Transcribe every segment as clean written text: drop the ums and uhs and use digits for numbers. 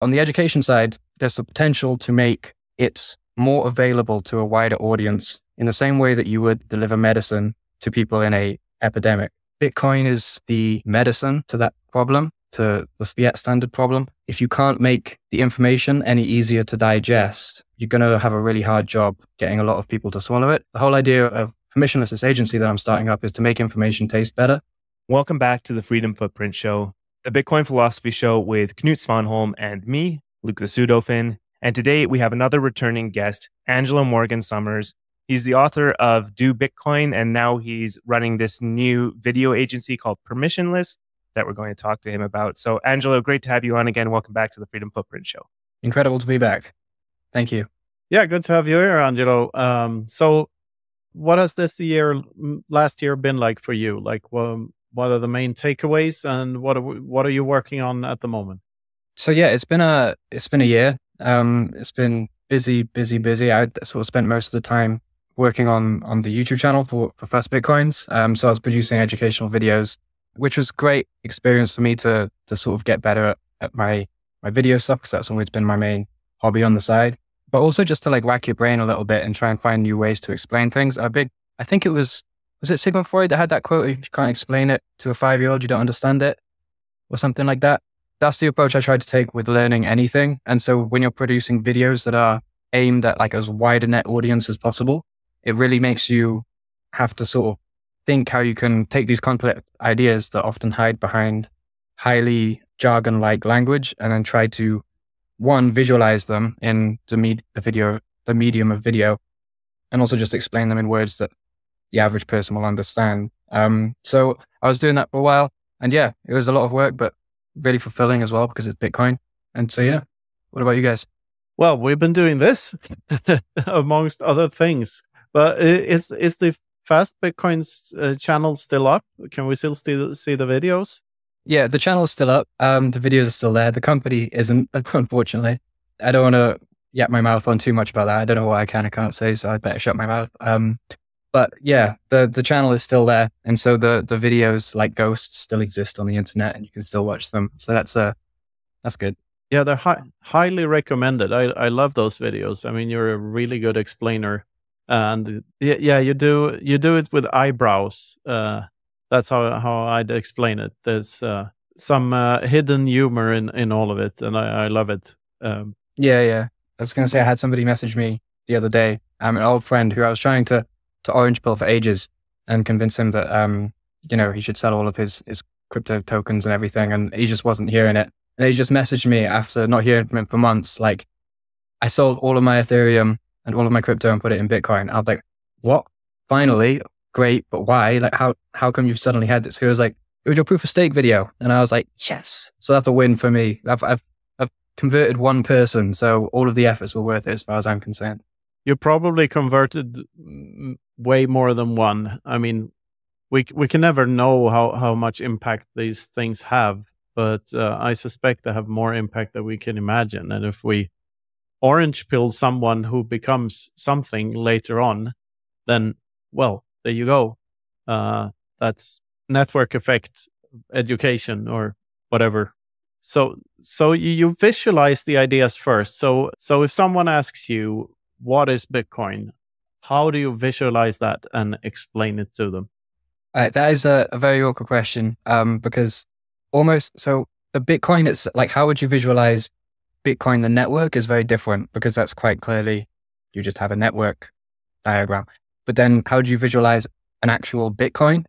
On the education side, there's the potential to make it more available to a wider audience in the same way that you would deliver medicine to people in a epidemic. Bitcoin is the medicine to that problem, to the fiat standard problem. If you can't make the information any easier to digest, you're going to have a really hard job getting a lot of people to swallow it. The whole idea of permissionless agency that I'm starting up is to make information taste better. Welcome back to the Freedom Footprint Show, the Bitcoin Philosophy Show with Knut Svanholm and me, Luke the Pseudofin. And today we have another returning guest, Angelo Morgan-Somers. He's the author of Do Bitcoin, and now he's running this new video agency called Permissionless that we're going to talk to him about. So, Angelo, great to have you on again. Welcome back to the Freedom Footprint Show. Incredible to be back. Thank you. Yeah, good to have you here, Angelo. So what has last year been like for you? Like, what are the main takeaways, and what are you working on at the moment? So yeah, it's been a year. It's been busy. I sort of spent most of the time working on the YouTube channel for First Bitcoins. So I was producing educational videos, which was great experience for me to sort of get better at my video stuff, because that's always been my main hobby on the side. But also just to like whack your brain a little bit and try and find new ways to explain things. I think it was it Sigmund Freud that had that quote, if you can't explain it to a 5-year-old, you don't understand it, or something like that. That's the approach I try to take with learning anything. And so when you're producing videos that are aimed at like as wide a net audience as possible, it really makes you have to sort of think how you can take these complex ideas that often hide behind highly jargon-like language, and then try to, one, visualize them in the medium of video, and also just explain them in words that the average person will understand. So I was doing that for a while, and yeah, it was a lot of work, but really fulfilling as well because it's Bitcoin. And so yeah, what about you guys? Well, we've been doing this amongst other things. But is the Fast Bitcoins channel still up? Can we still see the videos? Yeah, the channel is still up. The videos are still there. The company isn't, unfortunately. I don't want to yap my mouth on too much about that. I don't know what I can and can't say, so I better shut my mouth. But yeah, the channel is still there. And so the videos like ghosts still exist on the internet, and you can still watch them. So that's good. Yeah, they're highly recommended. I love those videos. I mean, you're a really good explainer. And yeah, you do it with eyebrows. That's how I'd explain it. There's some hidden humor in all of it, and I love it. Yeah. I was going to say, I had somebody message me the other day, an old friend who I was trying to orange pill for ages and convince him that, he should sell all of his crypto tokens and everything. And he just wasn't hearing it. And he just messaged me after not hearing from him for months. Like, I sold all of my Ethereum and all of my crypto and put it in Bitcoin. I was like, what? Finally? Great. But why? Like, how come you've suddenly had this? He was like, it was your proof of stake video. And I was like, yes. So that's a win for me. I've converted one person. So all of the efforts were worth it as far as I'm concerned. You probably converted way more than one. I mean, we can never know how much impact these things have, but I suspect they have more impact than we can imagine. And if we orange pill someone who becomes something later on, then, well, there you go. That's network effect education or whatever. So you visualize the ideas first. So if someone asks you, what is Bitcoin? How do you visualize that and explain it to them? That is a very awkward question, because so the Bitcoin, it's like, how would you visualize Bitcoin? The network is very different, because that's quite clearly, you just have a network diagram. But then how do you visualize an actual Bitcoin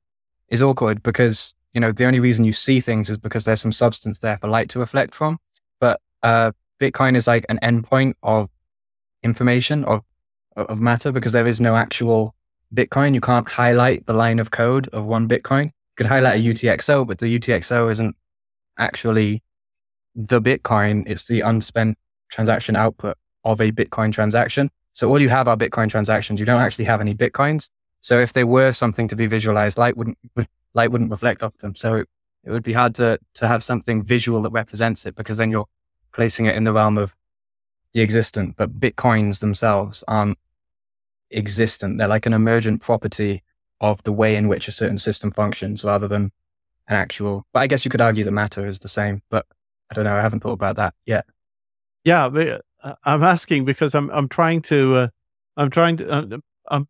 is awkward, because, the only reason you see things is because there's some substance there for light to reflect from. But Bitcoin is like an endpoint of information, of matter, because there is no actual Bitcoin. You can't highlight the line of code of one Bitcoin. You could highlight a UTXO, but the UTXO isn't actually the Bitcoin. It's the unspent transaction output of a Bitcoin transaction. So all you have are Bitcoin transactions. You don't actually have any Bitcoins. So if they were something to be visualized, light wouldn't reflect off them. So it would be hard to have something visual that represents it, because then you're placing it in the realm of the existent. But Bitcoins themselves aren't existent. They're like an emergent property of the way in which a certain system functions, rather than an actual. But I guess you could argue that matter is the same, but I don't know. I haven't thought about that yet. Yeah, I'm asking because I'm trying to I'm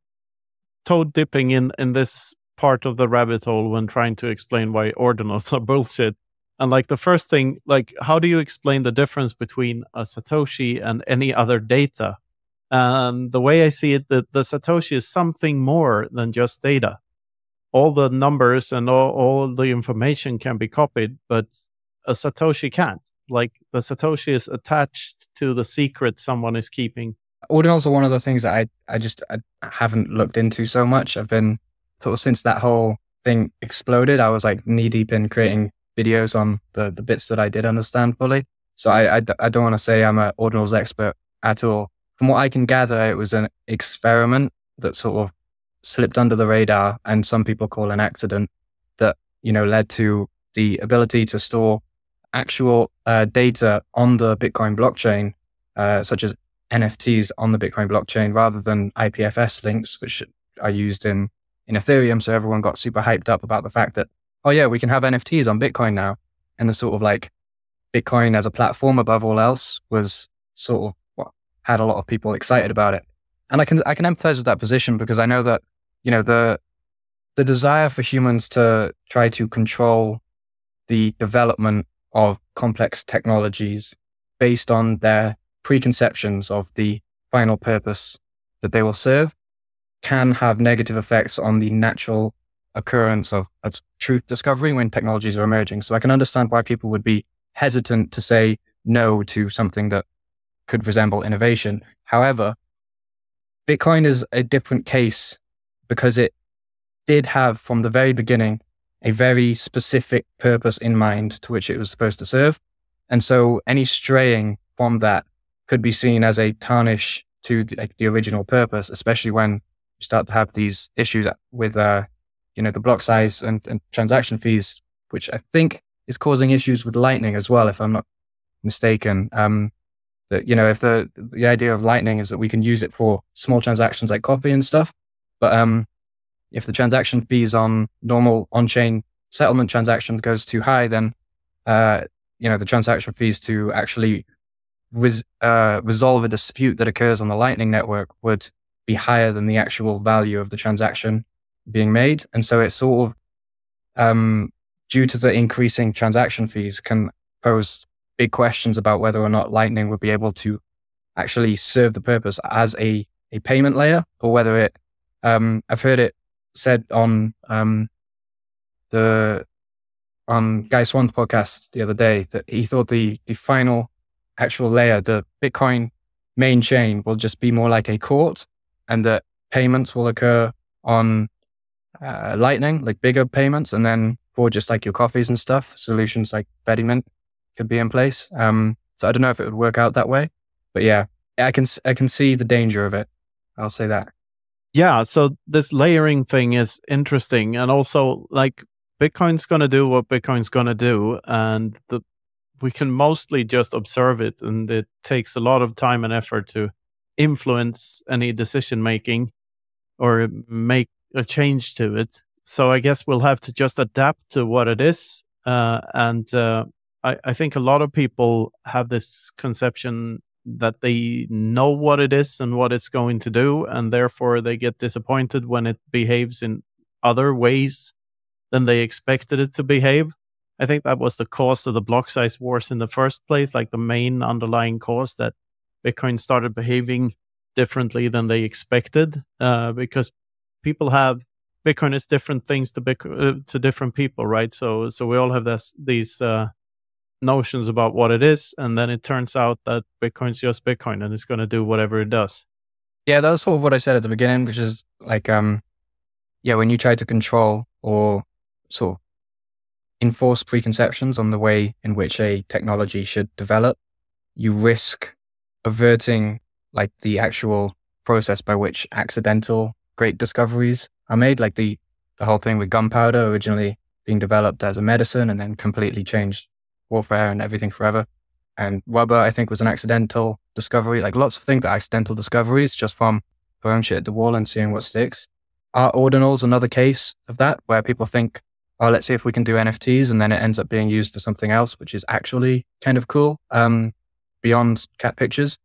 toe dipping in this part of the rabbit hole when trying to explain why ordinals are bullshit. And like the first thing, like how do you explain the difference between a Satoshi and any other data? And the way I see it, the Satoshi is something more than just data. All the numbers and all the information can be copied, but a Satoshi can't. Like the Satoshi is attached to the secret someone is keeping. Ordinals are one of the things that I haven't looked into so much. I've been sort of, since that whole thing exploded, I was like knee deep in creating videos on the bits that I did understand fully. So I don't want to say I'm an ordinals expert at all. From what I can gather, it was an experiment that sort of slipped under the radar, and some people call an accident, that, you know, led to the ability to store actual data on the Bitcoin blockchain, such as NFTs on the Bitcoin blockchain, rather than IPFS links, which are used in Ethereum. So everyone got super hyped up about the fact that, oh yeah, we can have NFTs on Bitcoin now. And the sort of like Bitcoin as a platform above all else was sort of what had a lot of people excited about it. And I can empathize with that position, because I know that, you know, the desire for humans to try to control the development of complex technologies based on their preconceptions of the final purpose that they will serve can have negative effects on the natural occurrence of truth discovery when technologies are emerging. So I can understand why people would be hesitant to say no to something that could resemble innovation. However, Bitcoin is a different case, because it did have from the very beginning a very specific purpose in mind to which it was supposed to serve. And so any straying from that could be seen as a tarnish to the original purpose, especially when you start to have these issues with you know, the block size and transaction fees, which I think is causing issues with Lightning as well, if I'm not mistaken. That, you know, if the idea of Lightning is that we can use it for small transactions like coffee and stuff, but if the transaction fees on normal on-chain settlement transactions goes too high, then you know, the transaction fees to actually resolve a dispute that occurs on the Lightning network would be higher than the actual value of the transaction being made. And so it's sort of, due to the increasing transaction fees, can pose big questions about whether or not Lightning would be able to actually serve the purpose as a payment layer, or whether it, I've heard it said on Guy Swan's podcast the other day that he thought the final actual layer, the Bitcoin main chain, will just be more like a court, and that payments will occur on Lightning, like bigger payments, and then for just like your coffees and stuff, solutions like Betterment could be in place. So I don't know if it would work out that way, but yeah, I can see the danger of it. I'll say that. Yeah, so this layering thing is interesting, and also like Bitcoin's going to do what Bitcoin's going to do, and we can mostly just observe it, and it takes a lot of time and effort to influence any decision making or make a change to it. So I guess we'll have to just adapt to what it is, and I think a lot of people have this conception that they know what it is and what it's going to do, and therefore they get disappointed when it behaves in other ways than they expected it to behave. I think that was the cause of the block size wars in the first place, like the main underlying cause, that Bitcoin started behaving differently than they expected, because people have Bitcoin is different things to different people, right? So we all have these notions about what it is, and then it turns out that Bitcoin's just Bitcoin and it's going to do whatever it does. Yeah, that was sort of what I said at the beginning, which is like, yeah, when you try to control or sort of enforce preconceptions on the way in which a technology should develop, you risk averting like the actual process by which accidental great discoveries are made, like the whole thing with gunpowder originally being developed as a medicine and then completely changed warfare and everything forever. And rubber, I think, was an accidental discovery. Like lots of things are accidental discoveries just from throwing shit at the wall and seeing what sticks. Are ordinals another case of that, where people think, oh, let's see if we can do NFTs, and then it ends up being used for something else, which is actually kind of cool. beyond cat pictures.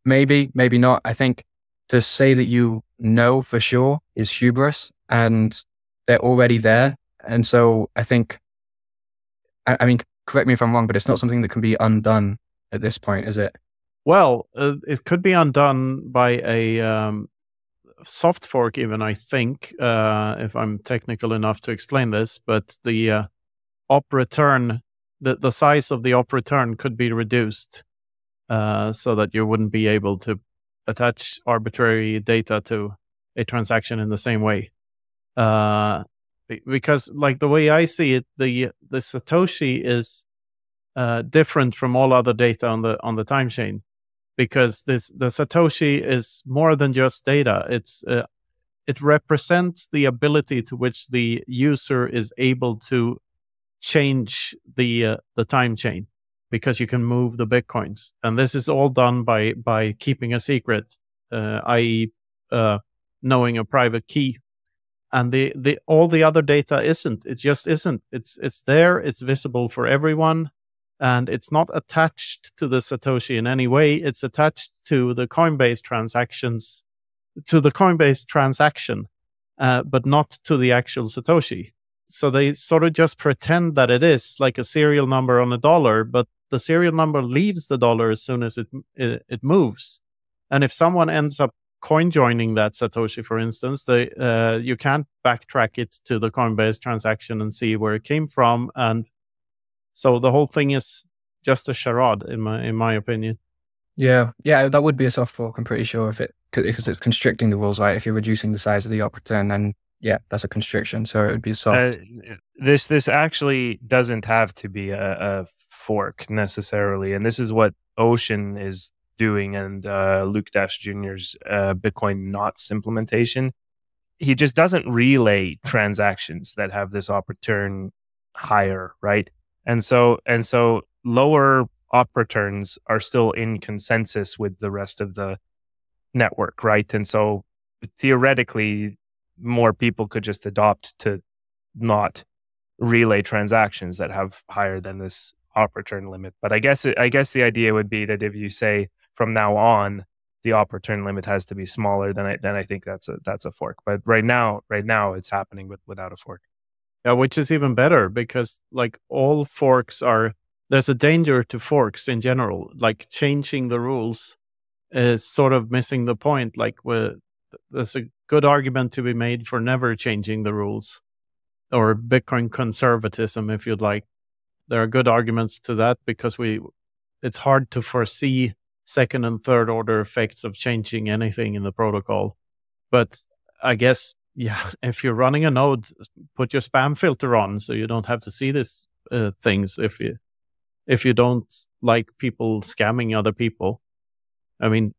Maybe, maybe not. I think to say that you know for sure is hubris, and they're already there. And so I think, I mean, correct me if I'm wrong, but it's not something that can be undone at this point, is it? Well, it could be undone by a soft fork, even, I think, if I'm technical enough to explain this. But the op return, the size of the op return could be reduced so that you wouldn't be able to attach arbitrary data to a transaction in the same way. Because, like, the way I see it, the Satoshi is different from all other data on the time chain, because the Satoshi is more than just data. It represents the ability to which the user is able to change the time chain, because you can move the bitcoins, and this is all done by keeping a secret, i.e., knowing a private key. And the all the other data isn't. It just isn't. It's there. It's visible for everyone, and it's not attached to the Satoshi in any way. It's attached to the Coinbase transactions, to the Coinbase transaction, but not to the actual Satoshi. So they sort of just pretend that it is like a serial number on a dollar, but the serial number leaves the dollar as soon as it moves. And if someone ends up coin joining that Satoshi, for instance, you can't backtrack it to the Coinbase transaction and see where it came from. And so the whole thing is just a charade, in my opinion. Yeah, that would be a soft fork, I'm pretty sure, because it's constricting the rules, right? If you're reducing the size of the op return, then yeah, that's a constriction. So it would be soft. This actually doesn't have to be a fork necessarily, and this is what Ocean is doing, and Luke Dash Jr.'s Bitcoin Knots implementation. He just doesn't relay transactions that have this op return higher, right? And so lower op returns are still in consensus with the rest of the network, right? And so theoretically, more people could just adopt to not relay transactions that have higher than this op return limit. But I guess the idea would be that if you say from now on the op return limit has to be smaller, then I think that's a fork. But right now it's happening without a fork. Yeah, which is even better, because like all forks there's a danger to forks in general. Like changing the rules is sort of missing the point. Like there's a good argument to be made for never changing the rules, or Bitcoin conservatism, if you'd like. There are good arguments to that, because it's hard to foresee second and third order effects of changing anything in the protocol. But I guess, yeah, if you're running a node, put your spam filter on so you don't have to see these things if you don't like people scamming other people. I mean,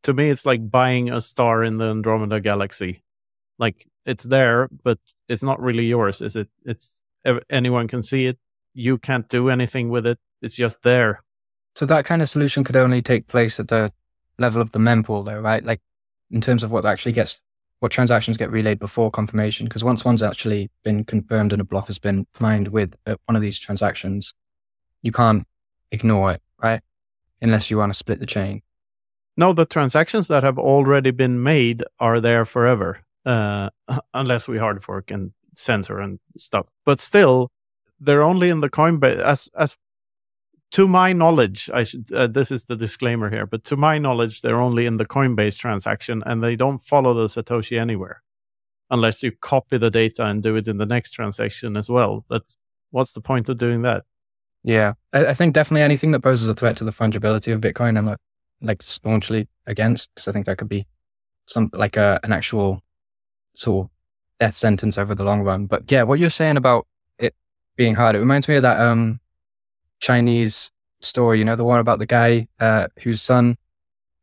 to me, it's like buying a star in the Andromeda galaxy. Like, it's there, but it's not really yours, is it? Anyone can see it. You can't do anything with it. It's just there. So that kind of solution could only take place at the level of the mempool, though, right? Like, in terms of what transactions get relayed before confirmation, because once one's actually been confirmed and a block has been mined with one of these transactions, you can't ignore it, right? Unless you want to split the chain. No, the transactions that have already been made are there forever, unless we hard fork and censor and stuff. But still, they're only in the Coinbase. As to my knowledge, this is the disclaimer here, but to my knowledge, they're only in the Coinbase transaction, and they don't follow the Satoshi anywhere, unless you copy the data and do it in the next transaction as well. But what's the point of doing that? Yeah, I think definitely anything that poses a threat to the fungibility of Bitcoin, I'm like staunchly against, because I think that could be an actual sort of death sentence over the long run. But yeah, what you're saying about it being hard, it reminds me of that Chinese story, the one about the guy whose son,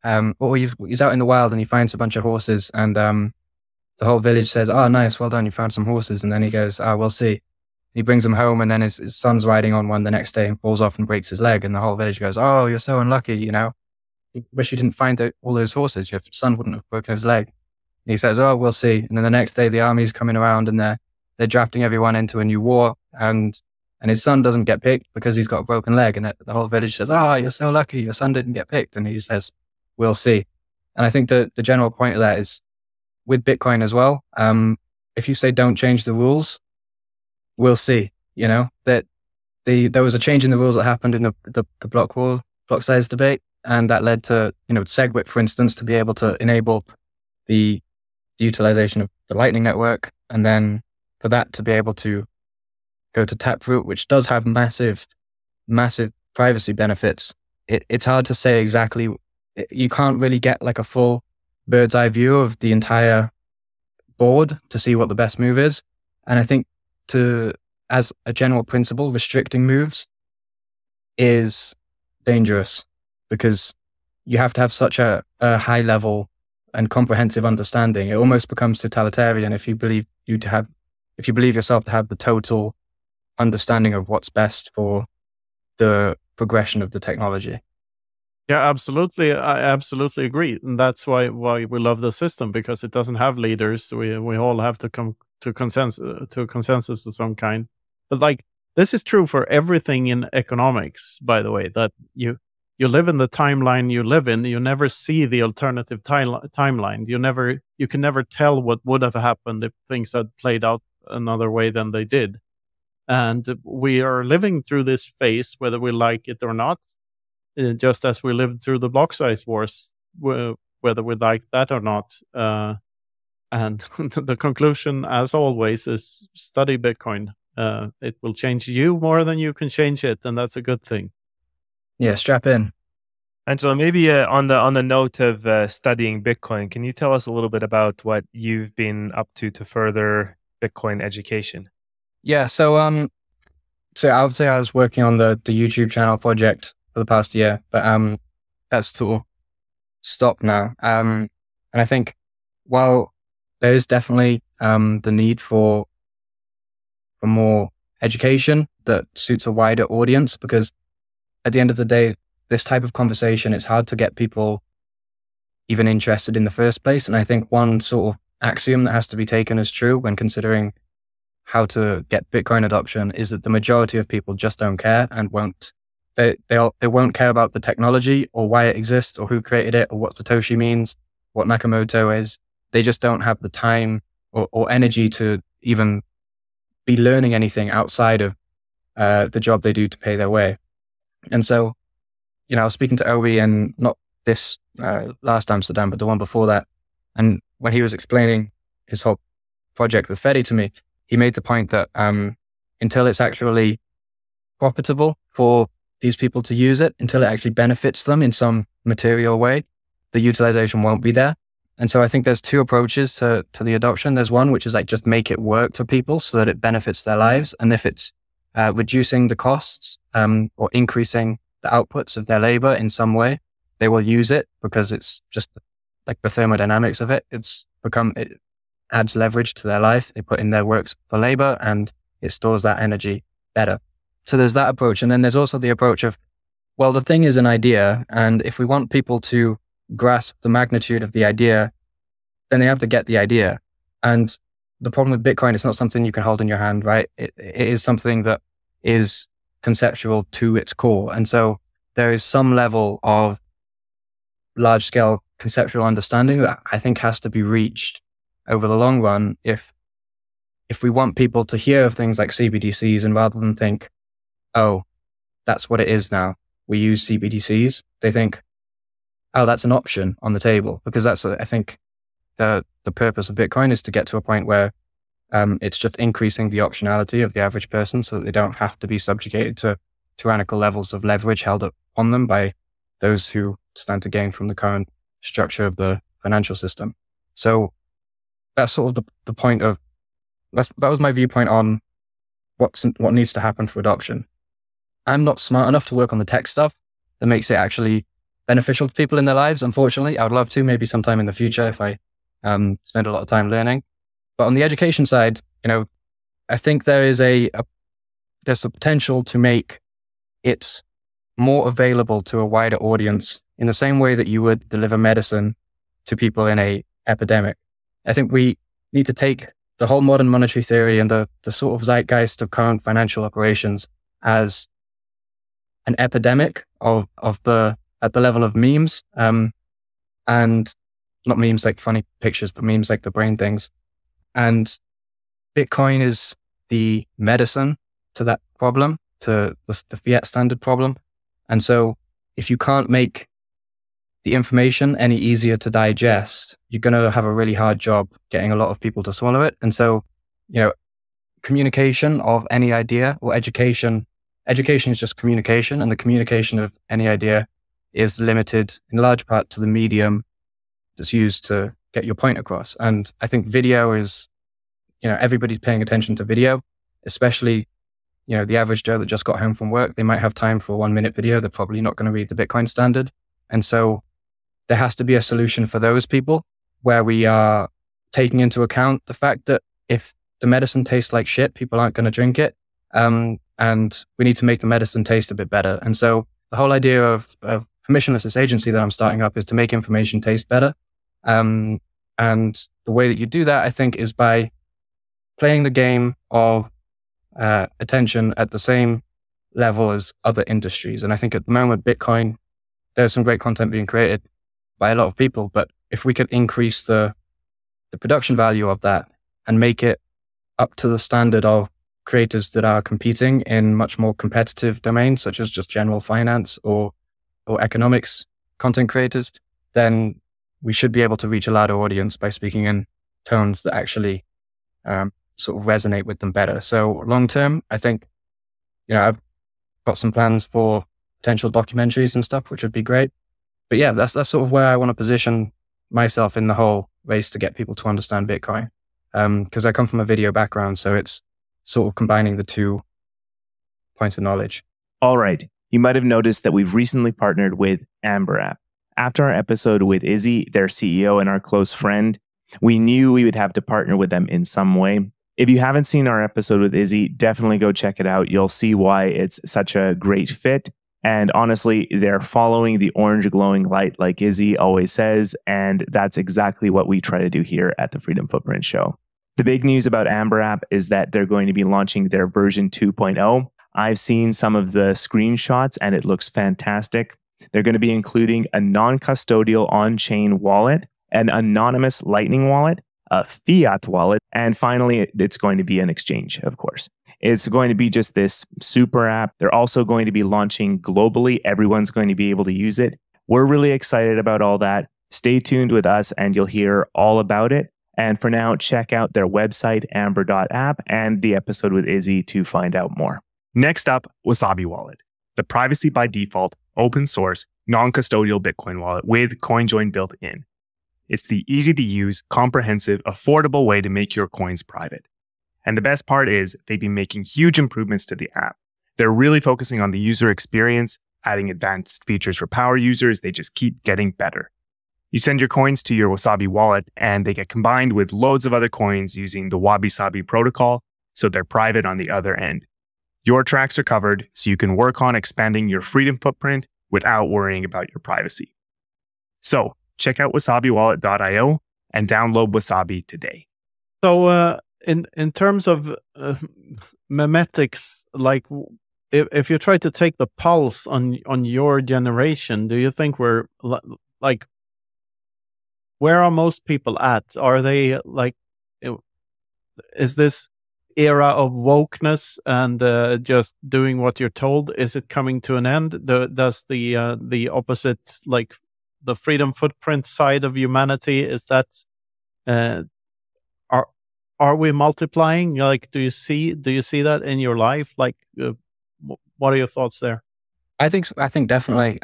he's out in the wild and he finds a bunch of horses, and the whole village says, "Oh, nice, well done, you found some horses." And then he goes, "Oh, we'll see." He brings them home, and then his son's riding on one the next day and falls off and breaks his leg, and the whole village goes, "Oh, you're so unlucky, You wish you didn't find all those horses. Your son wouldn't have broken his leg." And he says, "Oh, we'll see." And then the next day, the army's coming around and they're drafting everyone into a new war. And and his son doesn't get picked because he's got a broken leg. And the whole village says, "Oh, you're so lucky. Your son didn't get picked." And he says, "We'll see." And I think the general point of that is with Bitcoin as well. If you say don't change the rules, we'll see. That there was a change in the rules that happened in the block size debate, and that led to SegWit, for instance, to be able to enable the utilization of the Lightning Network, and then for that to be able to go to Taproot, which does have massive privacy benefits. It's hard to say exactly. You can't really get like a full bird's eye view of the entire board to see what the best move is. And I think as a general principle, restricting moves is dangerous because you have to have such a high level and comprehensive understanding. It almost becomes totalitarian if you believe yourself to have the total understanding of what's best for the progression of the technology. Yeah, absolutely. I absolutely agree. And that's why we love the system, because it doesn't have leaders. We all have to come to consensus of some kind. But like, this is true for everything in economics, by the way, that you live in the timeline you live in. You never see the alternative timeline. You can never tell what would have happened if things had played out another way than they did. And we are living through this phase, whether we like it or not, just as we lived through the block size wars, whether we like that or not. And the conclusion, as always, is study Bitcoin. It will change you more than you can change it, and that's a good thing. Yeah, strap in. Angelo, maybe on the note of studying Bitcoin, can you tell us a little bit about what you've been up to further Bitcoin education? Yeah, so I would say I was working on the YouTube channel project for the past year, but that's sort of stopped now. And I think while there is definitely the need for more education that suits a wider audience, because at the end of the day, this type of conversation, it's hard to get people even interested in the first place. And I think one sort of axiom that has to be taken as true when considering how to get Bitcoin adoption is that the majority of people just don't care and they won't care about the technology or why it exists or who created it or what Satoshi means, what Nakamoto is. They just don't have the time or energy to even be learning anything outside of the job they do to pay their way. And so, I was speaking to Obi, and not this last Amsterdam, but the one before that. And when he was explaining his whole project with Fedi to me, he made the point that until it's actually profitable for these people to use it, until it actually benefits them in some material way, the utilization won't be there. And so I think there's two approaches to the adoption. There's one, which is like just make it work for people so that it benefits their lives. And if it's reducing the costs or increasing the outputs of their labor in some way, they will use it because it's just like the thermodynamics of it. It adds leverage to their life. They put in their works for labor and it stores that energy better. So there's that approach. And then there's also the approach of, well, the thing is an idea. And if we want people to grasp the magnitude of the idea, then they have to get the idea. And the problem with Bitcoin, it's not something you can hold in your hand, right? It is something that is conceptual to its core. And so there is some level of large scale conceptual understanding that I think has to be reached over the long run if we want people to hear of things like CBDCs and rather than think, oh, that's what it is now, we use CBDCs, they think, oh, that's an option on the table. Because that's, I think, the purpose of Bitcoin is to get to a point where it's just increasing the optionality of the average person so that they don't have to be subjugated to tyrannical levels of leverage held up on them by those who stand to gain from the current structure of the financial system. So that's sort of the point of, that was my viewpoint on what needs to happen for adoption. I'm not smart enough to work on the tech stuff that makes it actually beneficial to people in their lives. Unfortunately, I would love to maybe sometime in the future if I spend a lot of time learning. But on the education side, I think there's the potential to make it more available to a wider audience in the same way that you would deliver medicine to people in a epidemic. I think we need to take the whole modern monetary theory and the sort of zeitgeist of current financial operations as an epidemic at the level of memes, and not memes like funny pictures, but memes like the brain things. And Bitcoin is the medicine to that problem, to the fiat standard problem. And so if you can't make the information any easier to digest, you're going to have a really hard job getting a lot of people to swallow it. And so, communication of any idea, or education is just communication, and the communication of any idea is limited in large part to the medium that's used to get your point across. And I think video is, everybody's paying attention to video, especially, the average Joe that just got home from work. They might have time for a 1-minute video. They're probably not going to read the Bitcoin standard. And so there has to be a solution for those people where we are taking into account the fact that if the medicine tastes like shit, people aren't going to drink it. And we need to make the medicine taste a bit better. And so the whole idea of permissionless agency that I'm starting up is to make information taste better. And the way that you do that, I think, is by playing the game of attention at the same level as other industries. And I think at the moment, Bitcoin, there's some great content being created by a lot of people, but if we could increase the production value of that and make it up to the standard of creators that are competing in much more competitive domains, such as just general finance or economics content creators, then we should be able to reach a larger audience by speaking in tones that actually sort of resonate with them better. So long term, I think, I've got some plans for potential documentaries and stuff, which would be great. But yeah, that's sort of where I want to position myself in the whole race to get people to understand Bitcoin. Because I come from a video background, so it's sort of combining the 2 points of knowledge. All right. You might have noticed that we've recently partnered with Amber App. After our episode with Izzy, their CEO and our close friend, we knew we would have to partner with them in some way. If you haven't seen our episode with Izzy, definitely go check it out. You'll see why it's such a great fit. And honestly, they're following the orange glowing light like Izzy always says. And that's exactly what we try to do here at the Freedom Footprint Show. The big news about Amber App is that they're going to be launching their version 2.0. I've seen some of the screenshots and it looks fantastic. They're going to be including a non-custodial on-chain wallet, an anonymous Lightning wallet, a fiat wallet, and finally, it's going to be an exchange, of course. It's going to be just this super app. They're also going to be launching globally. Everyone's going to be able to use it. We're really excited about all that. Stay tuned with us and you'll hear all about it. And for now, check out their website, amber.app, and the episode with Izzy to find out more. Next up, Wasabi Wallet, the privacy by default, open source, non-custodial Bitcoin wallet with CoinJoin built in. It's the easy-to-use, comprehensive, affordable way to make your coins private. And the best part is they've been making huge improvements to the app. They're really focusing on the user experience, adding advanced features for power users. They just keep getting better. You send your coins to your Wasabi wallet and they get combined with loads of other coins using the Wabi-Sabi protocol, so they're private on the other end. Your tracks are covered, so you can work on expanding your freedom footprint without worrying about your privacy. So, check out wasabiwallet.io and download Wasabi today. So, in terms of memetics, like if you try to take the pulse on your generation, do you think we're like, where are most people at? Are they like, is this era of wokeness and just doing what you're told, is it coming to an end? Does the opposite, like the freedom footprint side of humanity, is that are we multiplying? Like, do you see that in your life? Like, what are your thoughts there? I think definitely.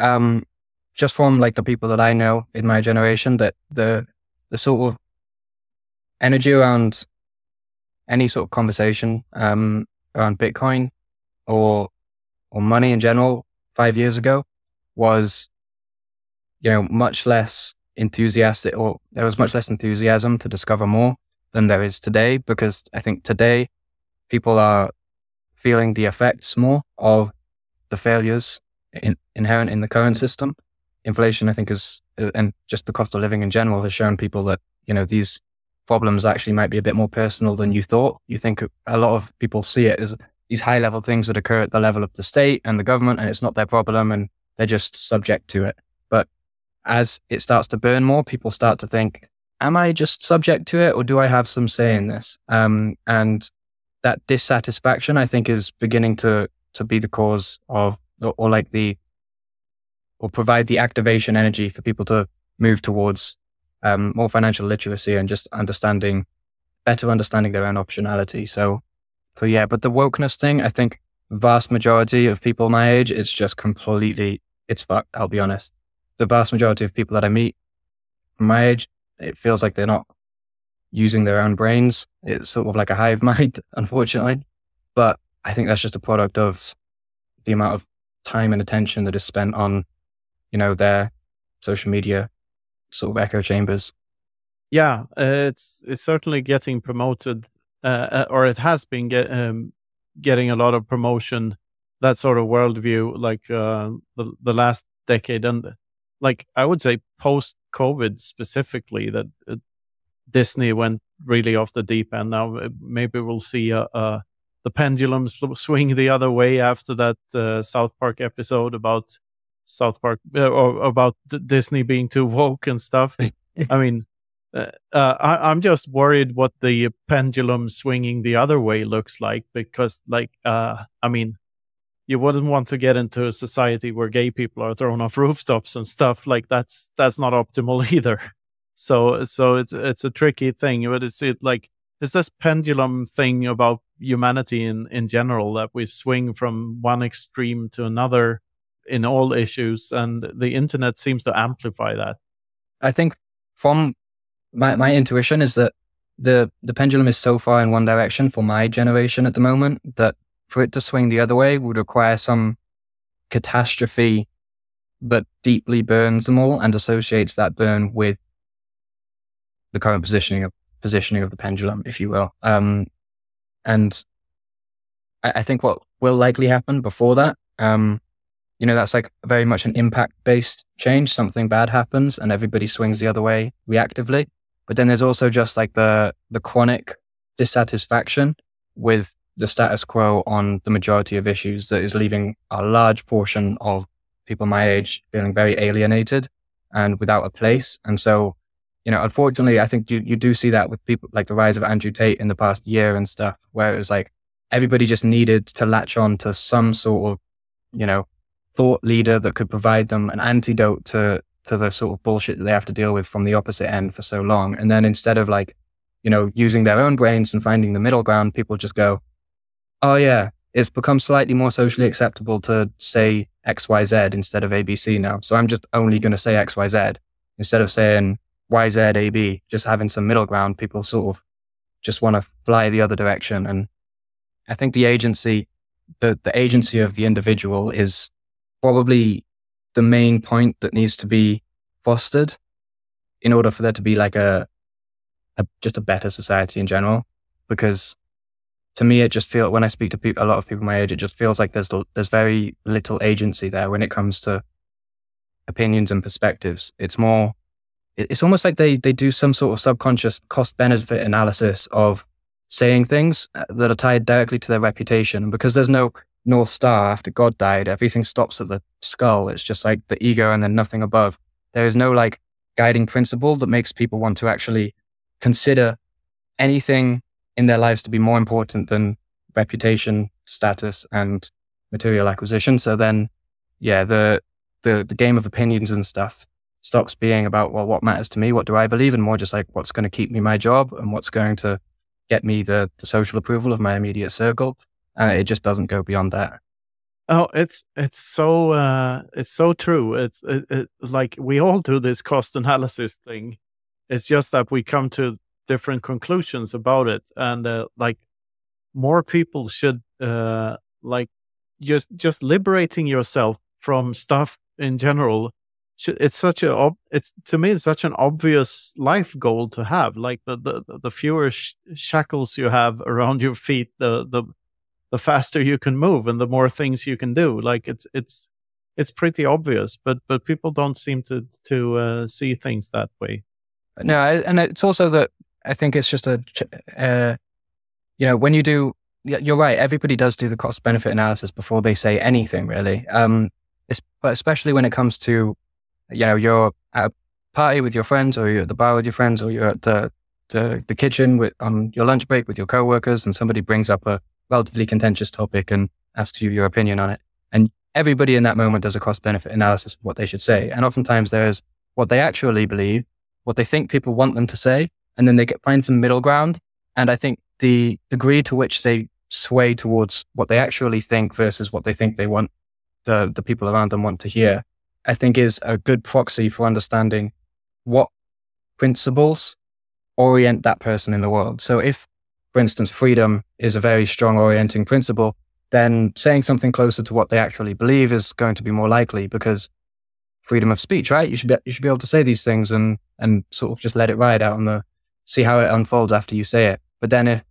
Just from like the people that I know in my generation, that the sort of energy around any sort of conversation around Bitcoin or money in general 5 years ago was, much less enthusiastic, or there was much less enthusiasm to discover more than there is today, because I think today people are feeling the effects more of the failures inherent in the current system. Inflation, I think, and just the cost of living in general has shown people that, these problems actually might be a bit more personal than you thought. You think a lot of people see it as these high level things that occur at the level of the state and the government, and it's not their problem, and they're just subject to it. But as it starts to burn more, people start to think, am I just subject to it, or do I have some say in this? And that dissatisfaction, I think, is beginning to be the cause of, or provide the activation energy for people to move towards more financial literacy and just better understanding their own optionality. So yeah, but the wokeness thing, I think vast majority of people my age, it's just completely, it's fucked, I'll be honest. The vast majority of people that I meet from my age, it feels like they're not using their own brains. It's sort of like a hive mind, unfortunately. But I think that's just a product of the amount of time and attention that is spent on, their social media sort of echo chambers. Yeah, it's certainly getting promoted, or it has been getting a lot of promotion, that sort of worldview, like the last decade. And like, I would say post-COVID specifically, that Disney went really off the deep end. Now maybe we'll see the pendulum swing the other way after that South Park episode about South Park, or about Disney being too woke and stuff. I mean, I'm just worried what the pendulum swinging the other way looks like, because I mean, you wouldn't want to get into a society where gay people are thrown off rooftops and stuff. Like that's not optimal either. So it's a tricky thing. But it's this pendulum thing about humanity in general, that we swing from one extreme to another in all issues, and the internet seems to amplify that. I think from my intuition is that the pendulum is so far in one direction for my generation at the moment that for it to swing the other way would require some catastrophe that deeply burns them all and associates that burn with the current positioning of the pendulum, if you will. And I think what will likely happen before that, that's like very much an impact-based change. Something bad happens and everybody swings the other way reactively. But then there's also just like the chronic dissatisfaction with the status quo on the majority of issues that is leaving a large portion of people my age feeling very alienated and without a place. And so, unfortunately, I think you do see that with people like the rise of Andrew Tate in the past year and stuff, where it was like everybody just needed to latch on to some sort of, thought leader that could provide them an antidote to the sort of bullshit that they have to deal with from the opposite end for so long. And then instead of using their own brains and finding the middle ground, people just go, oh yeah, it's become slightly more socially acceptable to say XYZ instead of ABC now. So I'm just only going to say XYZ instead of saying YZ, AB, just having some middle ground. People sort of just want to fly the other direction. And I think the agency of the individual is probably the main point that needs to be fostered in order for there to be like just a better society in general. Because to me, it just feels, when I speak to a lot of people my age, it just feels like there's very little agency there when it comes to opinions and perspectives. It's almost like they do some sort of subconscious cost-benefit analysis of saying things that are tied directly to their reputation. And because there's no North Star after God died, everything stops at the skull. It's just like the ego and then nothing above. There is no like guiding principle that makes people want to actually consider anything in their lives to be more important than reputation, status, and material acquisition. So then, yeah, the game of opinions and stuff stops being about, well, what matters to me? What do I believe? And more just like, what's going to keep me my job and what's going to get me the social approval of my immediate circle. It just doesn't go beyond that. Oh, it's so true. It's like we all do this cost analysis thing. It's just that we come to different conclusions about it, and like more people should like just liberating yourself from stuff in general. It's to me it's such an obvious life goal to have. Like the fewer shackles you have around your feet, the faster you can move and the more things you can do. Like it's pretty obvious, but people don't seem to see things that way. No, and it's also that I think it's just when you do you're right. Everybody does do the cost benefit analysis before they say anything, really. But especially when it comes to, you're at a party with your friends, or you're at the bar with your friends, or you're at the kitchen on your lunch break with your coworkers, and somebody brings up a relatively contentious topic and asks you your opinion on it. And everybody in that moment does a cost benefit analysis of what they should say. And oftentimes there's what they actually believe, what they think people want them to say, and then they find some middle ground. And I think the degree to which they sway towards what they actually think versus what they think they want the people around them want to hear, I think is a good proxy for understanding what principles orient that person in the world. So if, for instance, freedom is a very strong orienting principle, then saying something closer to what they actually believe is going to be more likely, because freedom of speech, right? You should be able to say these things and sort of just let it ride out see how it unfolds after you say it. But then if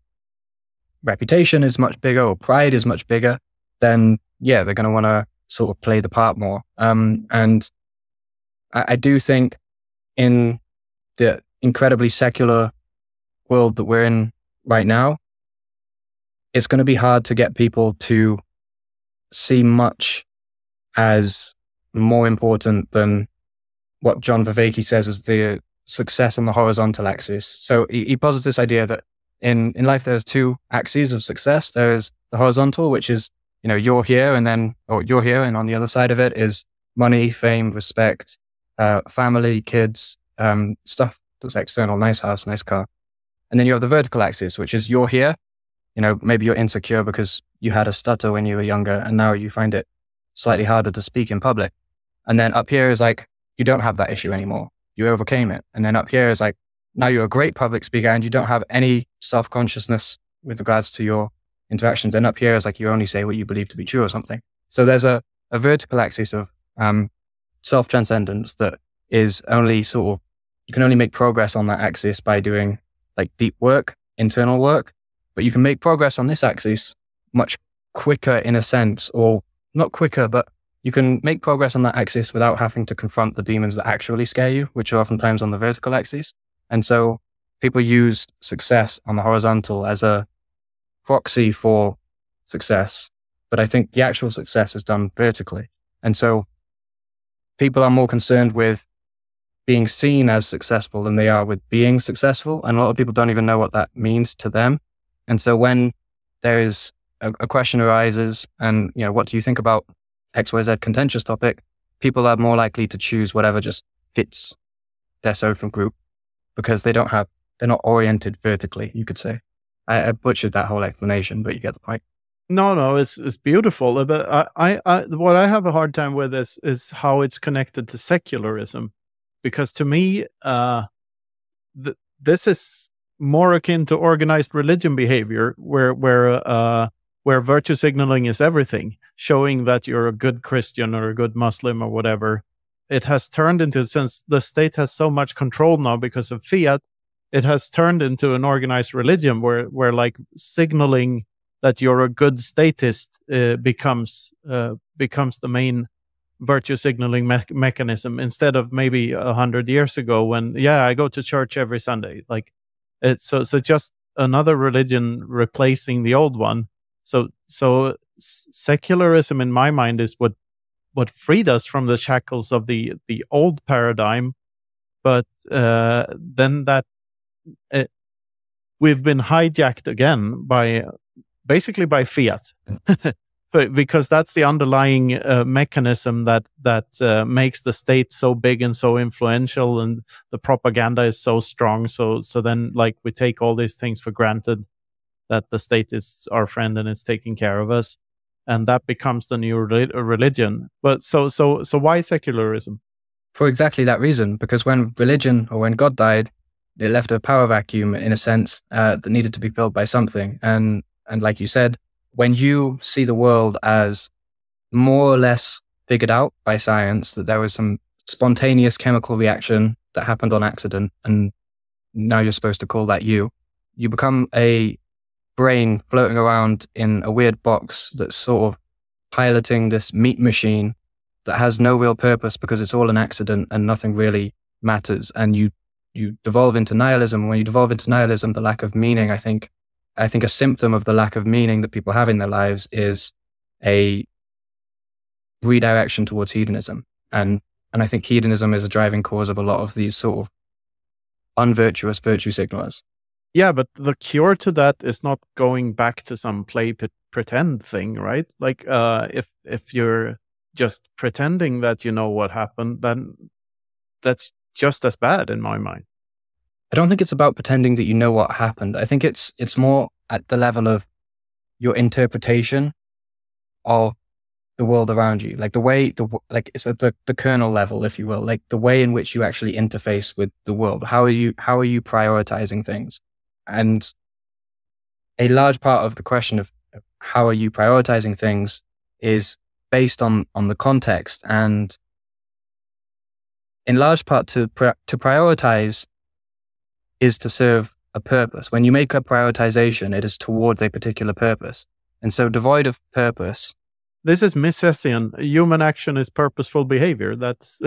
reputation is much bigger or pride is much bigger, then yeah, they're going to want to sort of play the part more. And I do think in the incredibly secular world that we're in right now, it's going to be hard to get people to see much as more important than what John Vervaeke says is the success on the horizontal axis. So he posits this idea that in life there's two axes of success. There's the horizontal, which is, you're here you're here, and on the other side of it is money, fame, respect, family, kids, stuff that's external, nice house, nice car. And then you have the vertical axis, which is you're here. Maybe you're insecure because you had a stutter when you were younger and now you find it slightly harder to speak in public. And then up here is like, you don't have that issue anymore. You overcame it. And then up here is like, now you're a great public speaker and you don't have any self-consciousness with regards to your interactions. And up here is like, you only say what you believe to be true or something. So there's a vertical axis of self-transcendence that is only you can only make progress on that axis by doing like deep work, internal work. But you can make progress on this axis much quicker in a sense, or not quicker, but you can make progress on that axis without having to confront the demons that actually scare you, which are oftentimes on the vertical axis. And so people use success on the horizontal as a proxy for success. But I think the actual success is done vertically. And so people are more concerned with being seen as successful than they are with being successful. And a lot of people don't even know what that means to them. And so when there is a question arises and, what do you think about XYZ contentious topic, people are more likely to choose whatever just fits their social group because they're not oriented vertically, you could say. I butchered that whole explanation, but you get the point. No, it's beautiful. But I what I have a hard time with is how it's connected to secularism, because to me, this is more akin to organized religion behavior, where virtue signaling is everything, showing that you're a good Christian or a good Muslim or whatever. It has turned into, since the state has so much control now because of fiat, it has turned into an organized religion where like signaling that you're a good statist becomes the main virtue signaling mechanism, instead of maybe 100 years ago when, I go to church every Sunday. Like it's so just another religion replacing the old one. So secularism in my mind is what freed us from the shackles of the old paradigm, but then that we've been hijacked again by fiat, because that's the underlying mechanism that makes the state so big and so influential, and the propaganda is so strong. So then, like, we take all these things for granted, that the state is our friend and it's taking care of us, and that becomes the new religion. But so why secularism? For exactly that reason, because when religion or when God died, it left a power vacuum in a sense that needed to be filled by something. And like you said, when you see the world as more or less figured out by science, that there was some spontaneous chemical reaction that happened on accident, and now you're supposed to call that you become a brain floating around in a weird box that's sort of piloting this meat machine that has no real purpose because it's all an accident and nothing really matters. And you devolve into nihilism. When you devolve into nihilism, the lack of meaning, I think, I think a symptom of the lack of meaning that people have in their lives is a redirection towards hedonism. And I think hedonism is a driving cause of a lot of these sort of unvirtuous virtue signalers. Yeah, but the cure to that is not going back to some pretend thing, right? Like if you're just pretending that you know what happened, then that's just as bad in my mind. I don't think it's about pretending that you know what happened. I think it's more at the level of your interpretation of the world around you, like the way like it's at the kernel level, if you will, like the way in which you actually interface with the world. How are you prioritizing things? And a large part of the question of how are you prioritizing things is based on the context, and in large part to prioritize is to serve a purpose. When you make a prioritization, it is towards a particular purpose. And so devoid of purpose. This is Misesian. Human action is purposeful behavior. That's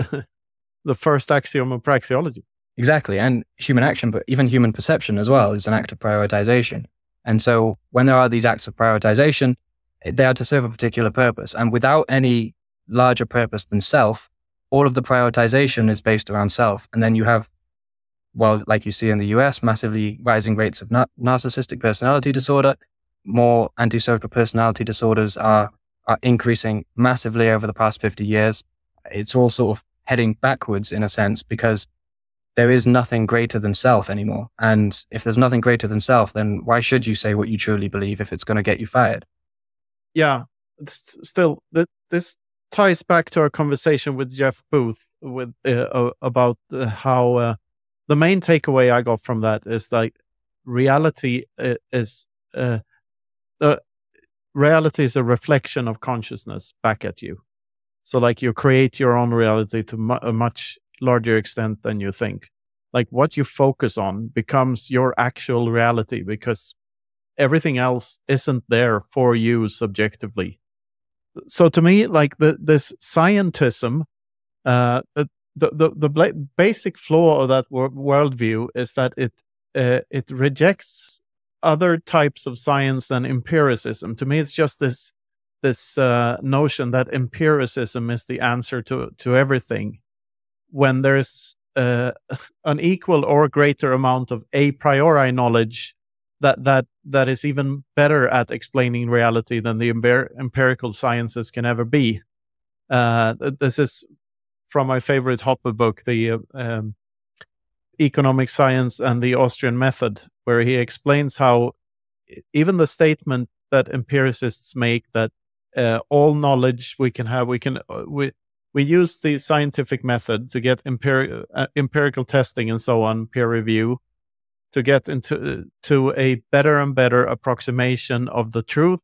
the first axiom of praxeology. Exactly. And human action, but even human perception as well, is an act of prioritization. And so when there are these acts of prioritization, they are to serve a particular purpose. And without any larger purpose than self, all of the prioritization is based around self. And then you have, well, like you see in the US, massively rising rates of narcissistic personality disorder. More antisocial personality disorders are increasing massively over the past 50 years. It's all sort of heading backwards in a sense, because there is nothing greater than self anymore. And if there's nothing greater than self, then why should you say what you truly believe if it's going to get you fired? Yeah, still, this ties back to our conversation with Jeff Booth with about how the main takeaway I got from that is like reality is reality is a reflection of consciousness back at you. So like you create your own reality to a much larger extent than you think. Like what you focus on becomes your actual reality, because everything else isn't there for you subjectively. So to me, like this scientism, the basic flaw of that worldview is that it rejects other types of science than empiricism. To me, it's just this notion that empiricism is the answer to everything, when there's an equal or greater amount of a priori knowledge that is even better at explaining reality than the empirical sciences can ever be. This is from my favorite Hoppe book, the Economic Science and the Austrian Method, where he explains how even the statement that empiricists make that all knowledge we can have, we use the scientific method to get empirical testing and so on, peer review, to get to a better and better approximation of the truth,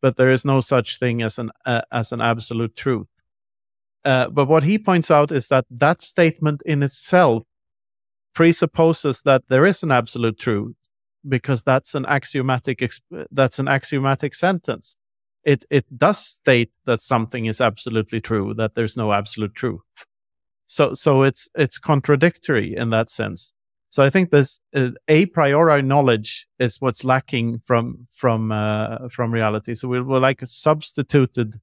but there is no such thing as an absolute truth. But what he points out is that statement in itself presupposes that there is an absolute truth, because that's an axiomatic sentence. It does state that something is absolutely true, that there's no absolute truth. So it's contradictory in that sense. So I think this a priori knowledge is what's lacking from reality. So we're like substituted,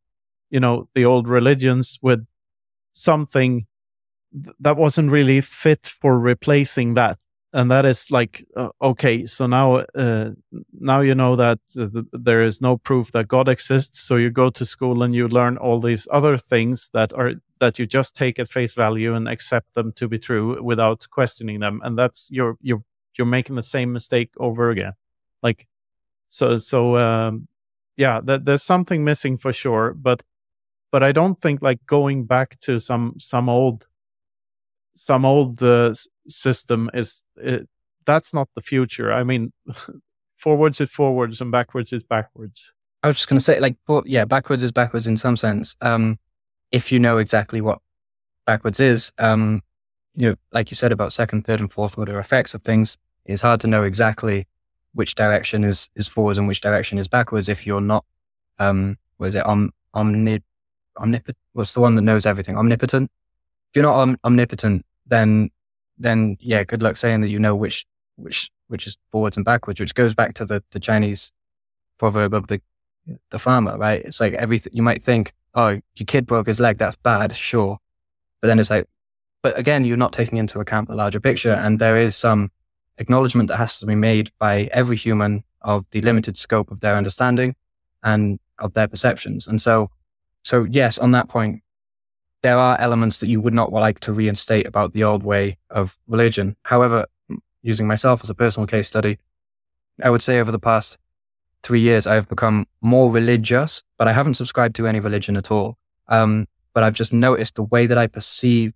the old religions with something that wasn't really fit for replacing that. And that is like, okay, so now you know that there is no proof that God exists. So you go to school and you learn all these other things that you just take at face value and accept them to be true without questioning them. And that's you're making the same mistake over again. Like, yeah, there's something missing for sure. But I don't think like going back to some old system that's not the future. I mean, forwards is forwards and backwards is backwards. I was just going to say, like, well, yeah, backwards is backwards in some sense. If you know exactly what backwards is, like you said about second, third, and fourth order effects of things, it's hard to know exactly which direction is forwards and which direction is backwards if you're not, omnipotent? What's the one that knows everything? Omnipotent? If you're not omnipotent, then yeah, good luck saying that you know which which is forwards and backwards, which goes back to the Chinese proverb of the farmer, right? It's like everything you might think, oh, your kid broke his leg, that's bad, sure. But then it's like, but again, you're not taking into account the larger picture. And there is some acknowledgement that has to be made by every human of the limited scope of their understanding and of their perceptions. And so yes, on that point, there are elements that you would not like to reinstate about the old way of religion. However, using myself as a personal case study, I would say over the past 3 years, I've become more religious, but I haven't subscribed to any religion at all. But I've just noticed the way that I perceive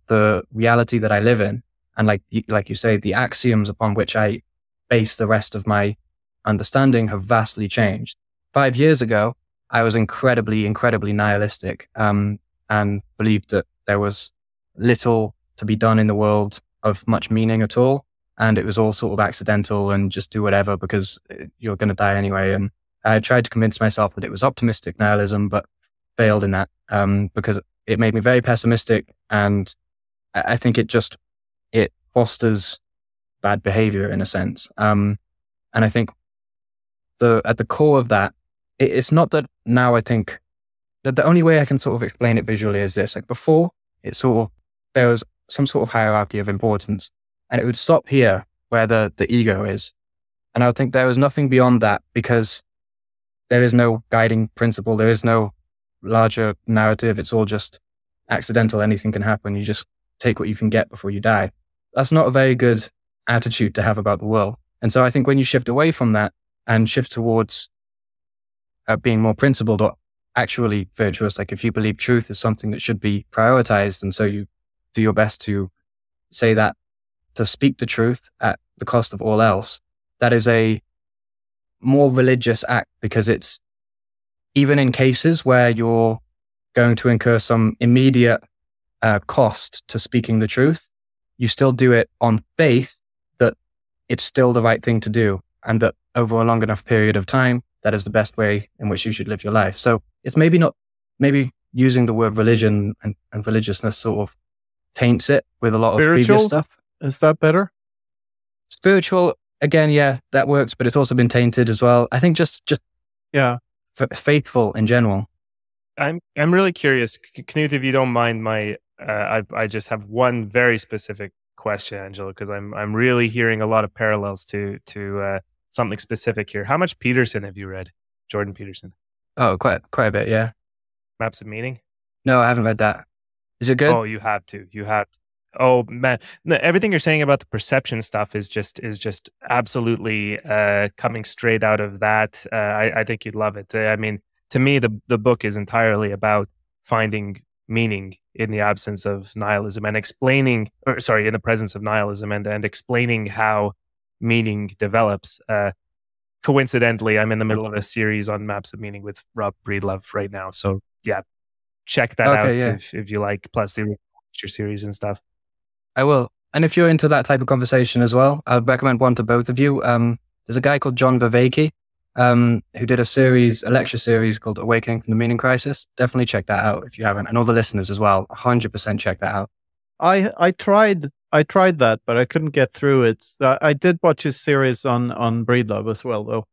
the reality that I live in, and like you say, the axioms upon which I base the rest of my understanding have vastly changed. 5 years ago, I was incredibly nihilistic, and believed that there was little to be done in the world of much meaning at all. And it was all sort of accidental and just do whatever because you're going to die anyway. And I tried to convince myself that it was optimistic nihilism, but failed in that, because it made me very pessimistic. And I think it fosters bad behavior in a sense. And I think at the core of that, it's not that now I think that the only way I can sort of explain it visually is this. Like before, there was some sort of hierarchy of importance, and it would stop here where the ego is. And I would think there is nothing beyond that because there is no guiding principle. There is no larger narrative. It's all just accidental. Anything can happen. You just take what you can get before you die. That's not a very good attitude to have about the world. And so I think when you shift away from that and shift towards being more principled or actually virtuous, like if you believe truth is something that should be prioritized, and so you do your best to say that, to speak the truth at the cost of all else, that is a more religious act, because it's even in cases where you're going to incur some immediate cost to speaking the truth, you still do it on faith that it's still the right thing to do, and that over a long enough period of time, that is the best way in which you should live your life. So it's maybe using the word religion and religiousness sort of taints it with a lot of previous stuff. Is that better? Spiritual, again, yeah, that works, but it's also been tainted as well. I think just yeah, faithful in general. I'm really curious, Knut, if you don't mind, I just have one very specific question, Angelo, because I'm really hearing a lot of parallels to something specific here. How much Peterson have you read? Jordan Peterson? Oh, quite a bit, yeah. Maps of Meaning? No, I haven't read that. Is it good? Oh, you have to. Oh man, no, everything you're saying about the perception stuff is just absolutely coming straight out of that. I think you'd love it. I mean, to me, the book is entirely about finding meaning in the absence of nihilism and in the presence of nihilism and explaining how meaning develops. Coincidentally, I'm in the middle of a series on Maps of Meaning with Rob Breedlove right now. So yeah, check that out if you like. Plus the lecture series and stuff. I will. And if you're into that type of conversation as well, I'd recommend one to both of you. There's a guy called John Vervaeke, who did a lecture series called Awakening from the Meaning Crisis. Definitely check that out if you haven't. And all the listeners as well, 100% check that out. I tried that, but I couldn't get through it. I did watch his series on Breedlove as well, though.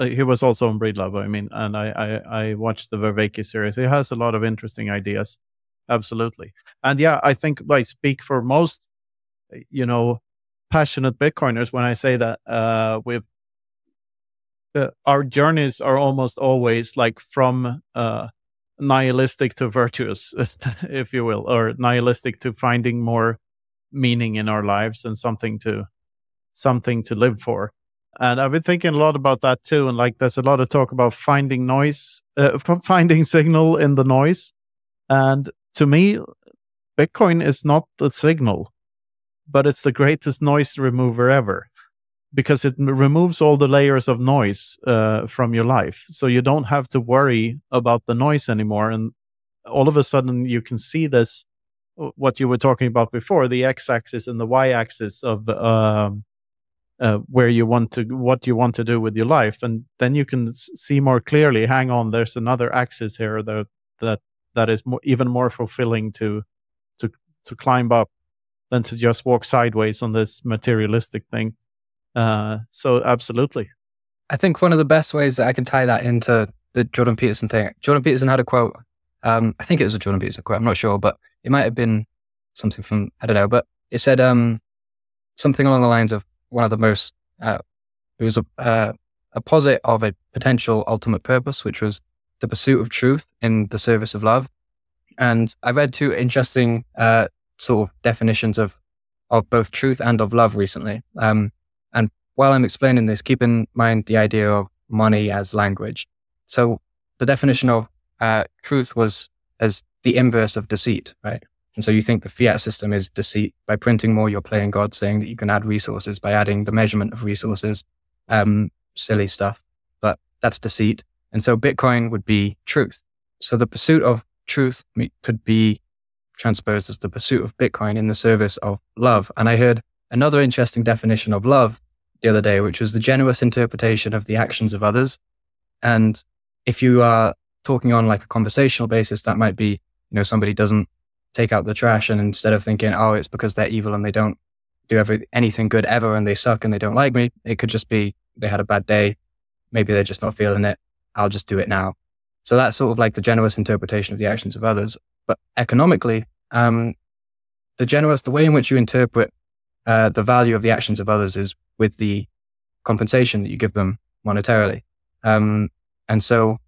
He was also on Breedlove, I mean, and I watched the Vervaeke series. He has a lot of interesting ideas. Absolutely. And yeah, I think I speak for most, passionate Bitcoiners when I say that our journeys are almost always like from nihilistic to virtuous, if you will, or nihilistic to finding more meaning in our lives and something to live for. And I've been thinking a lot about that too. And like, there's a lot of talk about finding finding signal in the noise. And to me, Bitcoin is not the signal, but it's the greatest noise remover ever, because it removes all the layers of noise from your life. So you don't have to worry about the noise anymore. And all of a sudden you can see this, what you were talking about before, the x-axis and the y-axis of what you want to do with your life. And then you can see more clearly, hang on, there's another axis here that is even more fulfilling to climb up than to just walk sideways on this materialistic thing. So absolutely. I think one of the best ways that I can tie that into the Jordan Peterson thing. Jordan Peterson had a quote. I think it was a Jordan Peterson quote. I'm not sure, but it might have been something from, I don't know, but it said something along the lines of one of the most, it was a posit of a potential ultimate purpose, which was the pursuit of truth in the service of love. And I read two interesting sort of definitions of both truth and of love recently. And while I'm explaining this, keep in mind the idea of money as language. So the definition of truth was as the inverse of deceit, right? And so you think the fiat system is deceit. By printing more, you're playing God, saying that you can add resources by adding the measurement of resources, silly stuff, but that's deceit. And so Bitcoin would be truth. So the pursuit of truth could be transposed as the pursuit of Bitcoin in the service of love. And I heard another interesting definition of love the other day, which was the generous interpretation of the actions of others. And if you are talking on like a conversational basis, that might be, somebody doesn't take out the trash, and instead of thinking, oh, it's because they're evil and they don't do anything good ever and they suck and they don't like me, it could just be they had a bad day. Maybe they're just not feeling it. I'll just do it now. So that's sort of like the generous interpretation of the actions of others. But economically, the way in which you interpret the value of the actions of others is with the compensation that you give them monetarily. And so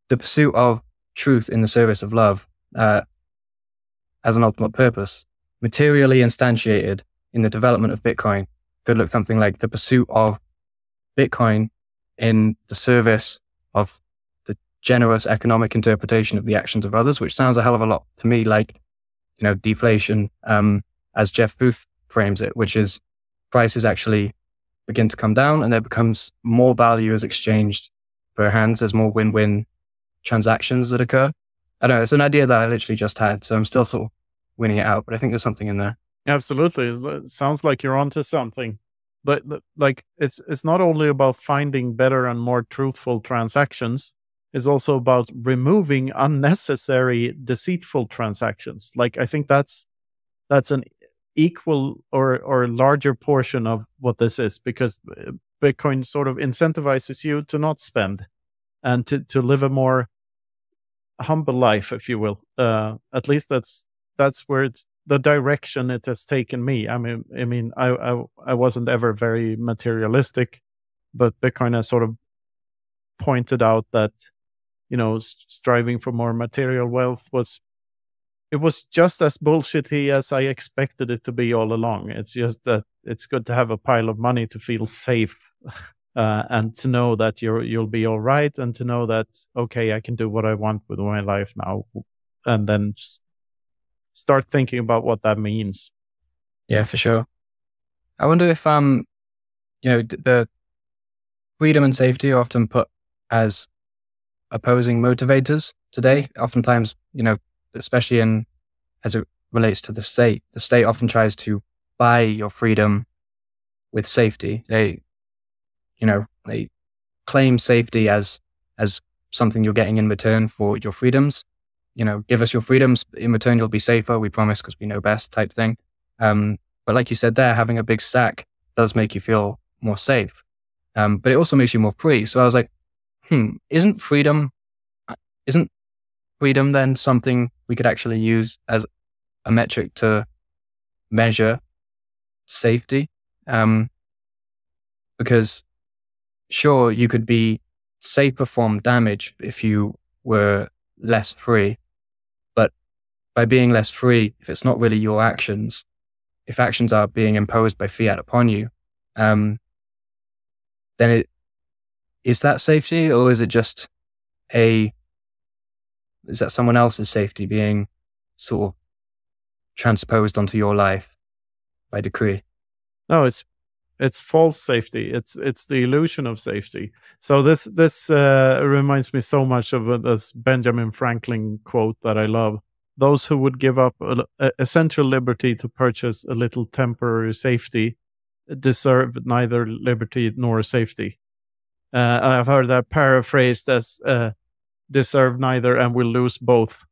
the pursuit of truth in the service of love as an ultimate purpose, materially instantiated in the development of Bitcoin, could look something like the pursuit of Bitcoin in the service of the generous economic interpretation of the actions of others, which sounds a hell of a lot to me like, deflation, as Jeff Booth frames it, which is prices actually begin to come down and there becomes more value as exchanged per hands. There's more win-win transactions that occur. I don't know. It's an idea that I literally just had, so I'm still sort of winning it out, but I think there's something in there. Absolutely. It sounds like you're onto something. But like it's not only about finding better and more truthful transactions, it's also about removing unnecessary deceitful transactions. Like I think that's an equal or larger portion of what this is, because Bitcoin sort of incentivizes you to not spend and to live a more humble life, if you will. At least that's where it's the direction it has taken me. I mean, I wasn't ever very materialistic, but Bitcoin has sort of pointed out that, striving for more material wealth was just as bullshitty as I expected it to be all along. It's just that it's good to have a pile of money to feel safe, and to know that you'll be all right, and to know that, okay, I can do what I want with my life now, and then just start thinking about what that means. Yeah, for sure. I wonder if the freedom and safety are often put as opposing motivators today. Oftentimes, especially as it relates to the state often tries to buy your freedom with safety. They claim safety as something you're getting in return for your freedoms. Give us your freedoms, in return you'll be safer, we promise, because we know best, type thing. But like you said there, having a big stack does make you feel more safe. But it also makes you more free. So I was like, isn't freedom then something we could actually use as a metric to measure safety? Because sure, you could be safer from damage if you were less free. But by being less free, if it's not really your actions, if actions are being imposed by fiat upon you, then is that safety, or is it just is that someone else's safety being sort of transposed onto your life by decree? No, it's false safety. It's the illusion of safety. So this reminds me so much of this Benjamin Franklin quote that I love. Those who would give up essential liberty to purchase a little temporary safety deserve neither liberty nor safety. And I've heard that paraphrased as deserve neither and will lose both.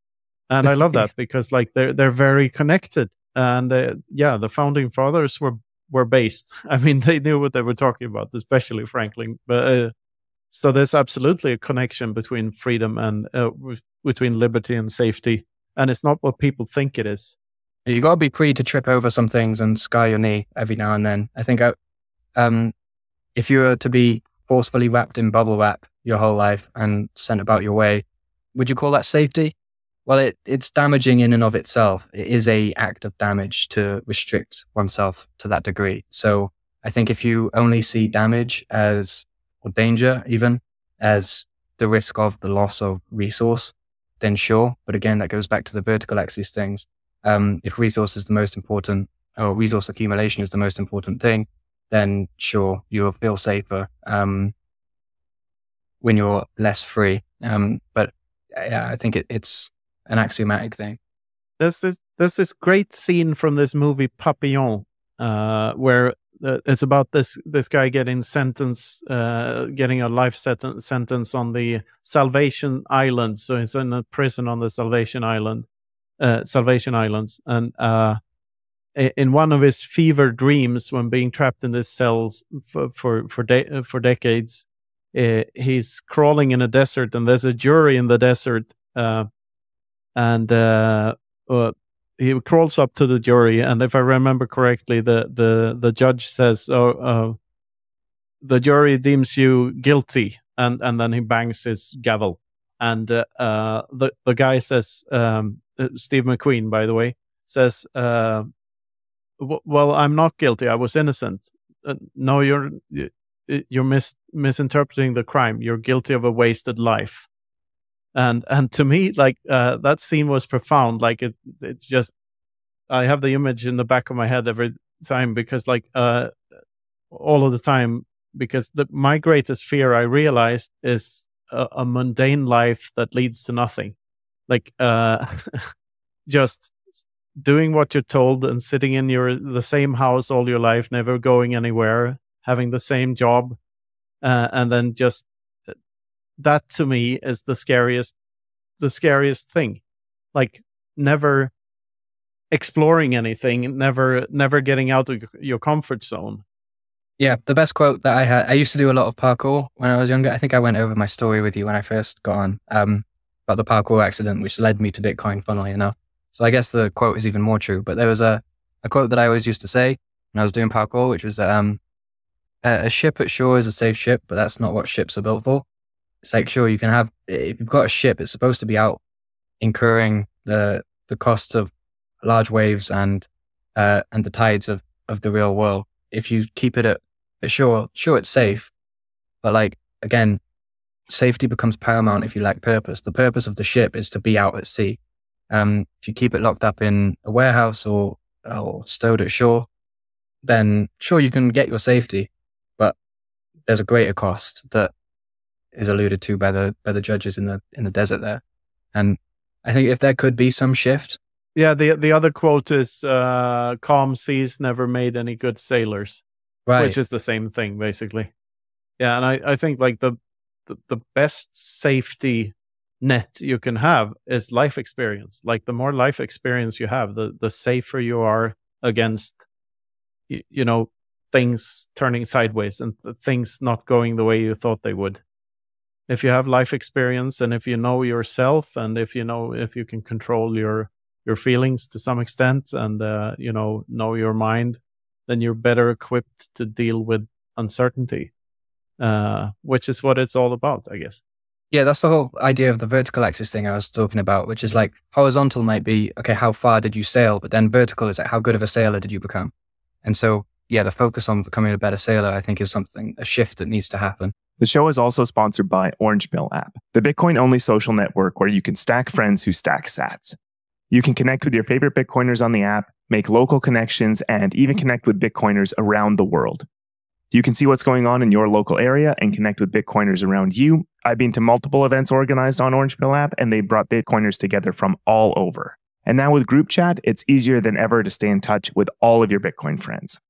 And I love that because like they're very connected. And the founding fathers were were based. I mean, they knew what they were talking about, especially Franklin. But so there's absolutely a connection between freedom and between liberty and safety, and it's not what people think it is. You got to be free to trip over some things and scar your knee every now and then. I think if you were to be forcefully wrapped in bubble wrap your whole life and sent about your way, would you call that safety? Well, it's damaging in and of itself. It is a act of damage to restrict oneself to that degree. So I think if you only see damage as, or danger even, as the risk of the loss of resource, then sure. But again, that goes back to the vertical axis things. If resource is the most important, or resource accumulation is the most important thing, then sure, you'll feel safer when you're less free. But yeah, I think it's an axiomatic thing. There's this great scene from this movie Papillon, where it's about this guy getting getting a life sentence on the Salvation Island. So he's in a prison on the Salvation Islands, and in one of his fever dreams, when being trapped in this cells for decades, he's crawling in a desert, and there's a jury in the desert, and he crawls up to the jury, and if I remember correctly, the judge says, "Oh, the jury deems you guilty," and then he bangs his gavel, and the guy says, Steve McQueen, by the way, says, "Well, I'm not guilty. I was innocent." No, you're misinterpreting the crime. You're guilty of a wasted life. And to me, like that scene was profound. Like it's just, I have the image in the back of my head every time, because like all of the time, because my greatest fear, I realized, is a mundane life that leads to nothing. Like just doing what you're told and sitting in the same house all your life, never going anywhere, having the same job, and then just that to me is the scariest thing. Like never exploring anything, never getting out of your comfort zone. Yeah, the best quote that I had, I used to do a lot of parkour when I was younger. I think I went over my story with you when I first got on, about the parkour accident, which led me to Bitcoin, funnily enough. So I guess the quote is even more true. But there was a quote that I always used to say when I was doing parkour, which was, a ship at shore is a safe ship, but that's not what ships are built for. It's like, sure, you can have, if you've got a ship, it's supposed to be out incurring the cost of large waves and the tides of the real world. If you keep it at shore, sure, it's safe. But like, again, safety becomes paramount if you lack purpose. The purpose of the ship is to be out at sea. If you keep it locked up in a warehouse or stowed at shore, then sure, you can get your safety, but there's a greater cost that is alluded to by the judges in the desert there. And I think if there could be some shift. Yeah, the other quote is, calm seas never made any good sailors, Right. Which is the same thing, basically. Yeah, and I think like the best safety net you can have is life experience. Like the more life experience you have, the safer you are against, things turning sideways and things not going the way you thought they would. If you have life experience, and if you know yourself, and if you can control your feelings to some extent, and know your mind, then you're better equipped to deal with uncertainty, which is what it's all about, I guess. Yeah, that's the whole idea of the vertical axis thing I was talking about, which is like horizontal might be, okay, how far did you sail? But then vertical is like, how good of a sailor did you become? And so, yeah, the focus on becoming a better sailor, I think, is a shift that needs to happen. The show is also sponsored by Orange Pill app, the Bitcoin-only social network where you can stack friends who stack sats. You can connect with your favorite Bitcoiners on the app, make local connections, and even connect with Bitcoiners around the world. You can see what's going on in your local area and connect with Bitcoiners around you. I've been to multiple events organized on Orange Pill app, and they brought Bitcoiners together from all over. And now with group chat, it's easier than ever to stay in touch with all of your Bitcoin friends.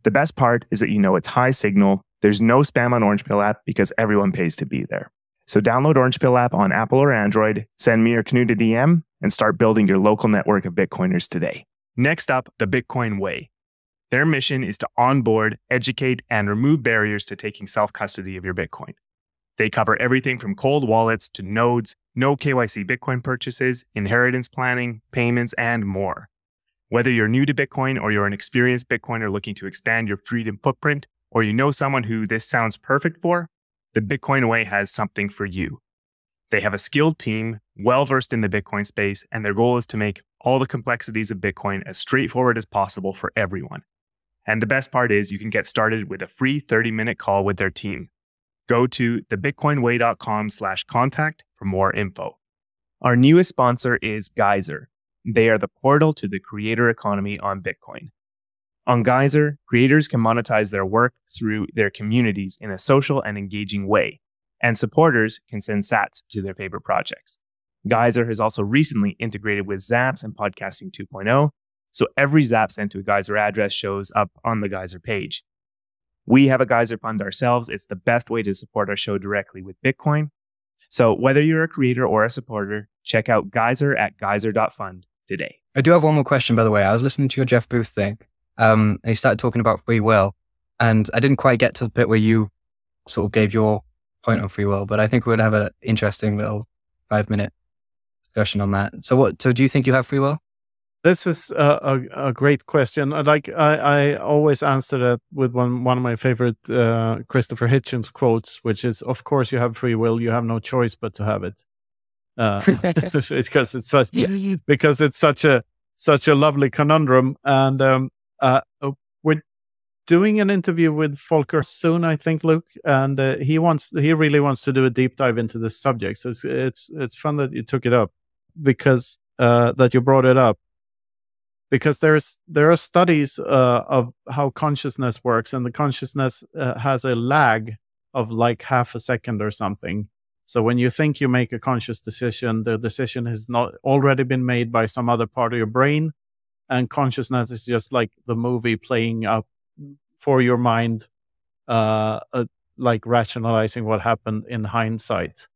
The best part is that it's high signal. There's no spam on Orange Pill app because everyone pays to be there. So download Orange Pill app on Apple or Android, send me or Knut a DM, and start building your local network of Bitcoiners today. Next up, the Bitcoin way. Their mission is to onboard, educate, and remove barriers to taking self-custody of your Bitcoin. They cover everything from cold wallets to nodes, no KYC Bitcoin purchases, inheritance planning, payments, and more. Whether you're new to Bitcoin or you're an experienced Bitcoiner looking to expand your freedom footprint, or you know someone who this sounds perfect for, the Bitcoin Way has something for you. They have a skilled team, well-versed in the Bitcoin space, and their goal is to make all the complexities of Bitcoin as straightforward as possible for everyone. And the best part is you can get started with a free 30-minute call with their team. Go to thebitcoinway.com/contact for more info. Our newest sponsor is Geyser. They are the portal to the creator economy on Bitcoin. On Geyser, creators can monetize their work through their communities in a social and engaging way, and supporters can send sats to their favorite projects. Geyser has also recently integrated with Zaps and Podcasting 2.0, so every Zap sent to a Geyser address shows up on the Geyser page. We have a Geyser fund ourselves. It's the best way to support our show directly with Bitcoin. So whether you're a creator or a supporter, check out Geyser at geyser.fund today. I do have one more question, by the way. I was listening to your Jeff Booth thing, and he started talking about free will, and I didn't quite get to the bit where you sort of gave your point on free will, but I think we'd have an interesting little 5-minute discussion on that. So do you think you have free will? This is a great question. I always answer that with one of my favorite Christopher Hitchens quotes, which is, "Of course you have free will. You have no choice but to have it." Because it's such a lovely conundrum. And we're doing an interview with Volker soon, I think, Luke, and he really wants to do a deep dive into this subject. So it's fun that you took it up, because that you brought it up. Because there are studies of how consciousness works, and the consciousness has a lag of like half a second or something. So when you think you make a conscious decision, the decision has not already been made by some other part of your brain, and consciousness is just like the movie playing up for your mind, like rationalizing what happened in hindsight.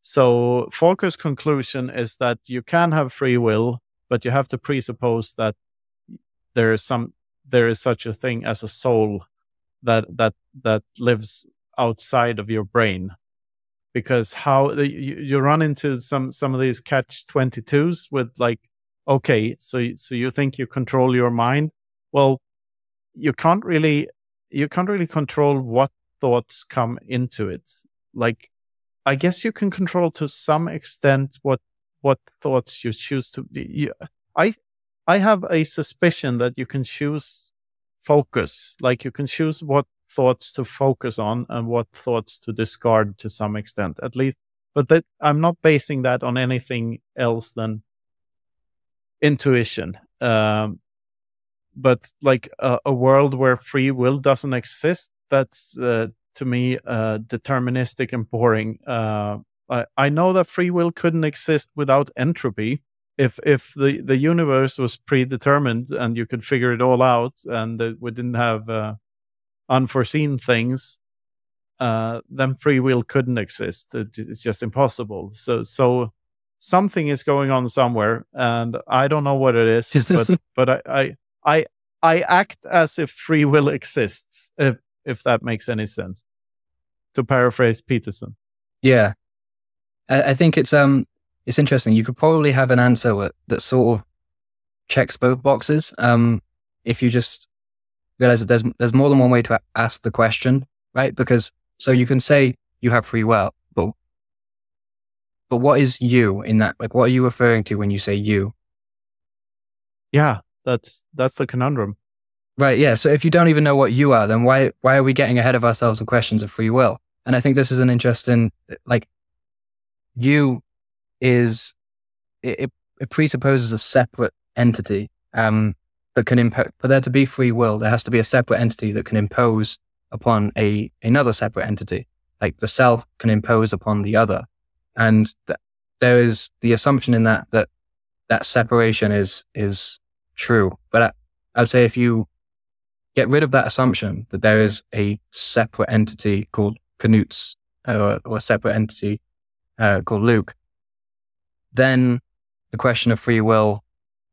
So Volker's conclusion is that you can have free will, but you have to presuppose that there is such a thing as a soul that lives outside of your brain. Because how you run into some of these catch-22s with like, okay, so you think you control your mind? Well, you can't really control what thoughts come into it. Like, I guess you can control to some extent what thoughts you choose to be. I have a suspicion that you can choose focus, like you can choose what thoughts to focus on and what thoughts to discard to some extent, at least. But that I'm not basing that on anything else than intuition. But like a world where free will doesn't exist, that's to me deterministic and boring. I know that free will couldn't exist without entropy. If the universe was predetermined and you could figure it all out, and we didn't have unforeseen things, then free will couldn't exist. It's just impossible. So something is going on somewhere, and I don't know what it is. but I act as if free will exists, if that makes any sense. To paraphrase Peterson. Yeah. I think it's interesting. You could probably have an answer that sort of checks both boxes. If you just realize that there's more than one way to ask the question, right? Because so you can say you have free will, but what is you in that? Like, what are you referring to when you say you? Yeah, that's the conundrum. Right. Yeah. So if you don't even know what you are, then why are we getting ahead of ourselves with questions of free will? And I think this is an interesting, like, you is, it presupposes a separate entity that can for there to be free will, there has to be a separate entity that can impose upon another separate entity. Like the self can impose upon the other. And there is the assumption in that separation is true. But I'd say if you get rid of that assumption that there is a separate entity called Knut's or a separate entity called Luke, then the question of free will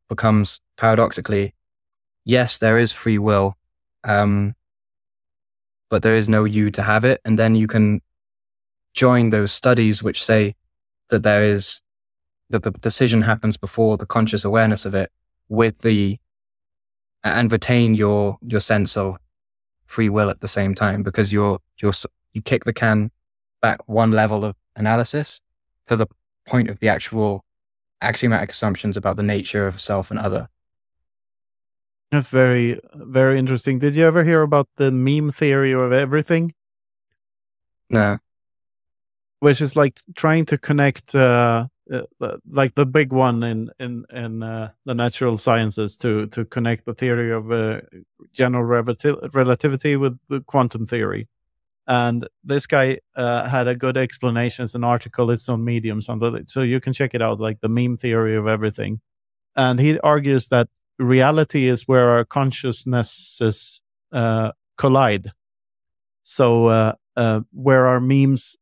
becomes paradoxically, yes, there is free will, but there is no you to have it. And then you can join those studies which say that that the decision happens before the conscious awareness of it and retain your sense of free will at the same time, because you kick the can back one level of analysis to the point of the actual axiomatic assumptions about the nature of self and other. That's very, very interesting. Did you ever hear about the meme theory of everything? No. Which is like trying to connect, like the big one in the natural sciences to connect the theory of general relativity with the quantum theory. And this guy had a good explanation. It's an article. It's on Medium, something, so you can check it out. Like the meme theory of everything, and he argues that reality is where our consciousnesses collide. So where our memes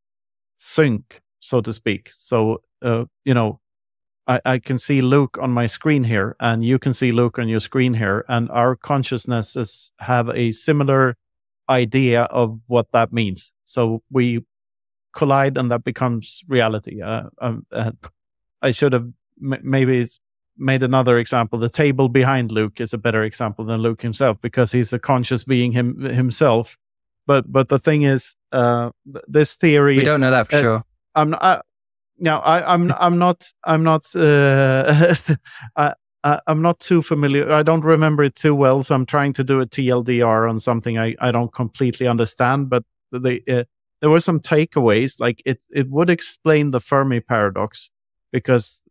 sync, so to speak. So I can see Luke on my screen here, and you can see Luke on your screen here, and our consciousnesses have a similar idea of what that means. So we collide, and that becomes reality. I should have maybe made another example. The table behind Luke is a better example than Luke himself, because he's a conscious being himself. But the thing is, this theory, we don't know that for sure. I'm not too familiar. I don't remember it too well, so I'm trying to do a TLDR on something I don't completely understand. But there were some takeaways. Like it would explain the Fermi paradox, because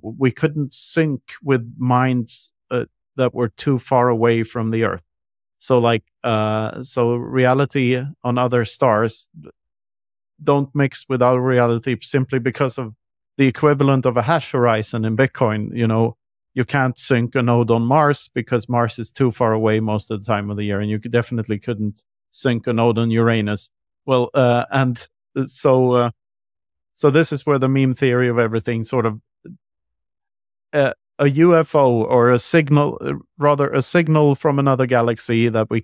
we couldn't sync with minds that were too far away from the Earth. So so reality on other stars don't mix with our reality simply because of the equivalent of a hash horizon in Bitcoin. You can't sync a node on Mars because Mars is too far away most of the time of the year, and you definitely couldn't sync a node on Uranus. Well, and so this is where the meme theory of everything sort of a UFO or a signal from another galaxy that we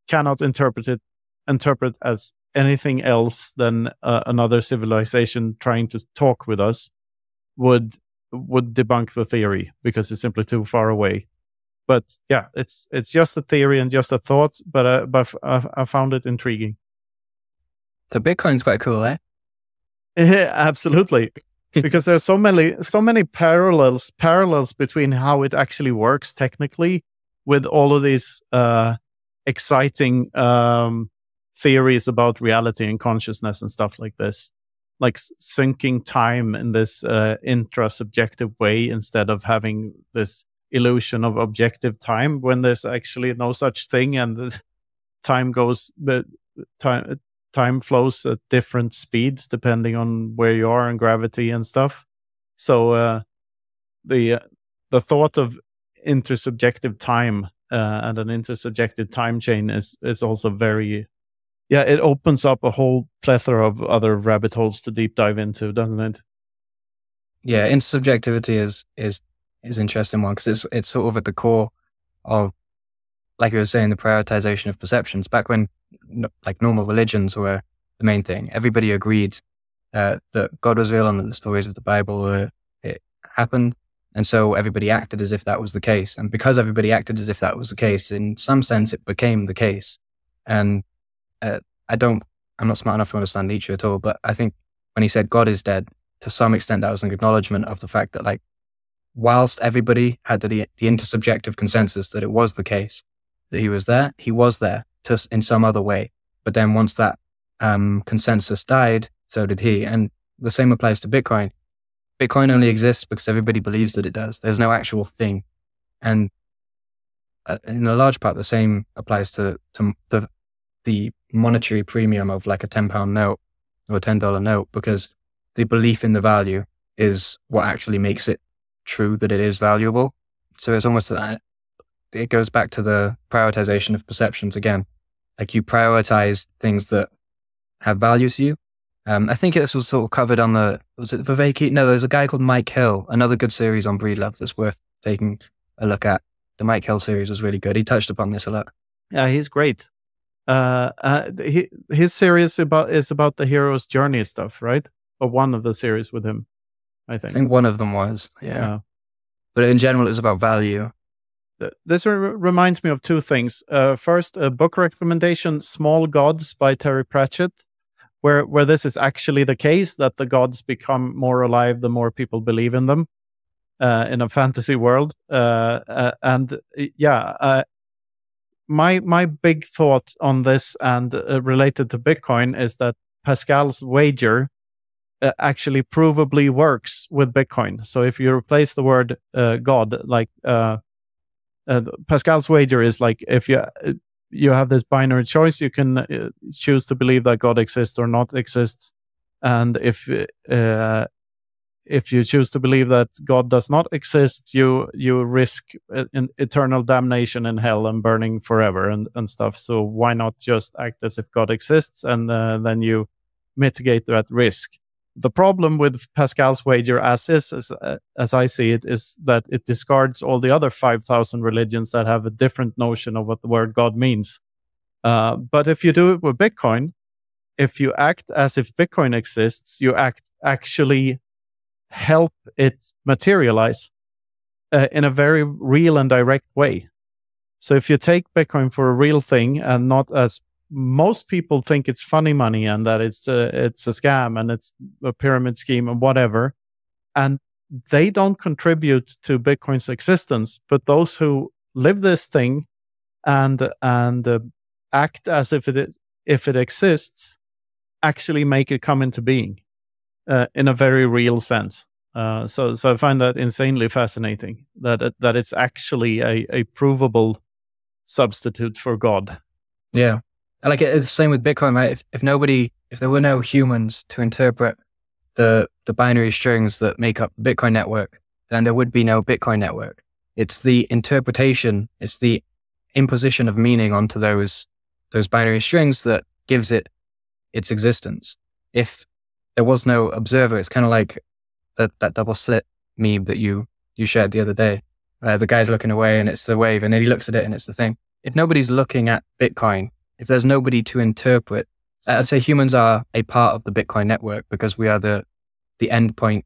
cannot interpret as anything else than another civilization trying to talk with us would debunk the theory, because it's simply too far away. But yeah, it's just a theory and just a thought, but I found it intriguing. The Bitcoin's quite cool, eh? Yeah, absolutely. Because there's so many parallels between how it actually works technically with all of these exciting theories about reality and consciousness and stuff like this, like syncing time in this intra-subjective way instead of having this illusion of objective time when there's actually no such thing, and the time flows at different speeds depending on where you are in gravity and stuff. So the thought of intersubjective time and an intersubjective time chain is also very, it opens up a whole plethora of other rabbit holes to deep dive into, doesn't it? Yeah, intersubjectivity is an interesting one, because it's sort of at the core of, like you were saying, the prioritization of perceptions. Back when like normal religions were the main thing, everybody agreed that God was real and that the stories of the Bible it happened, and so everybody acted as if that was the case. And because everybody acted as if that was the case, in some sense, it became the case. And I'm not smart enough to understand Nietzsche at all, but I think when he said God is dead, to some extent that was an acknowledgement of the fact that, like, whilst everybody had the intersubjective consensus that it was the case, that he was there in some other way. But then once that consensus died, so did he. And the same applies to Bitcoin. Bitcoin only exists because everybody believes that it does. There's no actual thing. And in a large part, the same applies to the monetary premium of like a £10 note or a $10 note, because the belief in the value is what actually makes it true that it is valuable. So it's almost that it goes back to the prioritization of perceptions again. Like, you prioritize things that have value to you. I think this was sort of covered on was it Viveki? No, there's a guy called Mike Hill, another good series on Breedlove that's worth taking a look at. The Mike Hill series was really good. He touched upon this a lot. Yeah, he's great. His series is about the hero's journey stuff, right? Or one of the series with him, I I think. think one of them was, yeah. But in general, it was about value. This reminds me of two things. First, a book recommendation, Small Gods by Terry Pratchett, where this is actually the case, that the gods become more alive the more people believe in them in a fantasy world. My big thought on this and related to Bitcoin is that Pascal's wager actually provably works with Bitcoin. So if you replace the word God, like Pascal's wager is like, if you have this binary choice, you can choose to believe that God exists or not exists, and if you choose to believe that God does not exist, you risk eternal damnation in hell and burning forever and stuff. So why not just act as if God exists, and then you mitigate that risk? The problem with Pascal's wager, as I see it, is that it discards all the other 5,000 religions that have a different notion of what the word God means. But if you do it with Bitcoin, if you act as if Bitcoin exists, you actually help it materialize in a very real and direct way. So if you take Bitcoin for a real thing, and not as most people think it's funny money and that it's a scam and it's a pyramid scheme and whatever, and they don't contribute to Bitcoin's existence, but those who live this thing and act as if it exists actually make it come into being in a very real sense. So I find that insanely fascinating, that it's actually a provable substitute for God. Yeah. Like it's the same with Bitcoin, right? If there were no humans to interpret the binary strings that make up the Bitcoin network, then there would be no Bitcoin network. It's the interpretation, it's the imposition of meaning onto those binary strings that gives it its existence. If there was no observer, it's kind of like that double slit meme that you shared the other day. The guy's looking away and it's the wave, and then he looks at it and it's the thing. If nobody's looking at Bitcoin, if there's nobody to interpret, I'd say humans are a part of the Bitcoin network because we are the endpoint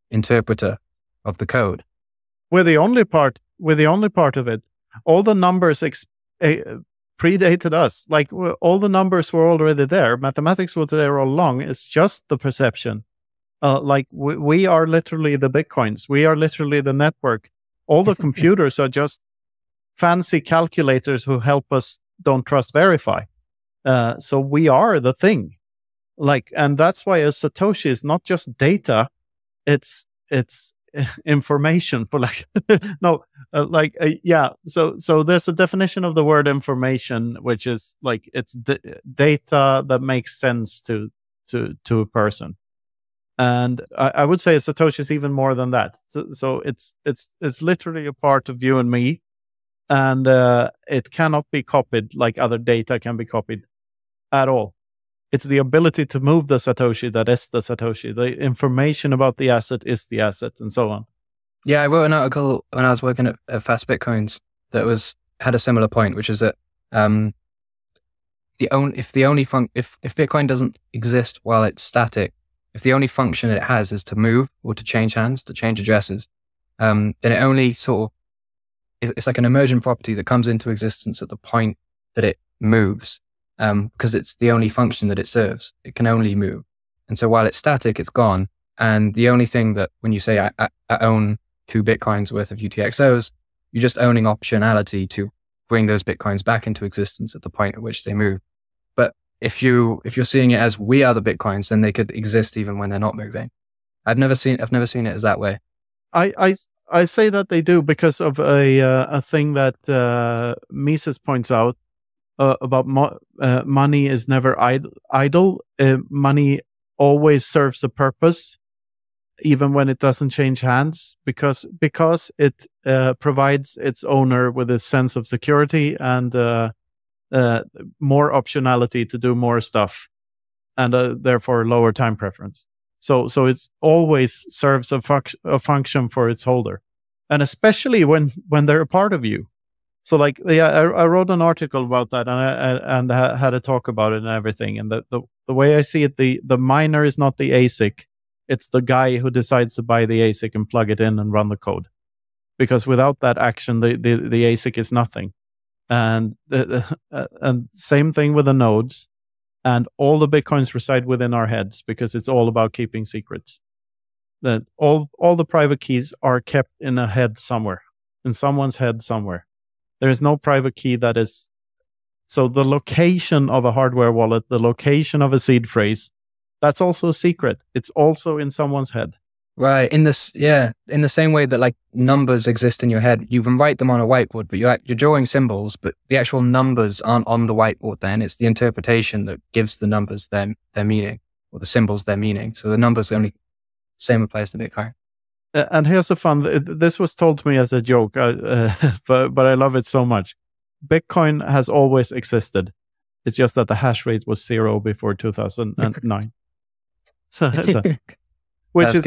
interpreter of the code. We're the only part of it. All the numbers predated us. Like all the numbers were already there. Mathematics was there all along. It's just the perception. Like we are literally the Bitcoins. We are literally the network. All the computers are just fancy calculators who help us don't trust verify. So we are the thing. Like, and that's why a Satoshi is not just data. It's information for like, no, yeah. So there's a definition of the word information, which is like, it's data that makes sense to a person. And I would say a Satoshi is even more than that. So it's literally a part of you and me, and it cannot be copied like other data can be copied at all. It's the ability to move the Satoshi that is the Satoshi. The information about the asset is the asset, and so on. Yeah, I wrote an article when I was working at Fast Bitcoins that had a similar point, which is that if Bitcoin doesn't exist while it's static, if the only function it has is to move or to change hands, to change addresses, then it only it's like an emergent property that comes into existence at the point that it moves, because it's the only function that it serves. It can only move. And so while it's static, it's gone. And the only thing that when you say I own 2 Bitcoins worth of UTXOs, you're just owning optionality to bring those Bitcoins back into existence at the point at which they move. But if you're seeing it as we are the Bitcoins, then they could exist even when they're not moving. I've never seen it as that way. I say that they do because of a thing that Mises points out about money is never idle. Money always serves a purpose, even when it doesn't change hands, because it provides its owner with a sense of security and more optionality to do more stuff, and therefore lower time preference. So it always serves a function for its holder, and especially when they're a part of you. So like, yeah, I wrote an article about that, and I had a talk about it and everything. And the way I see it, the miner is not the ASIC; it's the guy who decides to buy the ASIC and plug it in and run the code. Because without that action, the ASIC is nothing. And and same thing with the nodes, and all the bitcoins reside within our heads because it's all about keeping secrets. That all the private keys are kept in a head somewhere, in someone's head somewhere. There is no private key that is. So the location of a hardware wallet, the location of a seed phrase, that's also a secret. It's also in someone's head. Right. In the same way that like numbers exist in your head, you can write them on a whiteboard, but you're drawing symbols, but the actual numbers aren't on the whiteboard then. It's the interpretation that gives the numbers their meaning, or the symbols their meaning. So the numbers only, same applies to Bitcoin. And here's a fun, this was told to me as a joke, but I love it so much. Bitcoin has always existed. It's just that the hash rate was 0 before 2009. Which is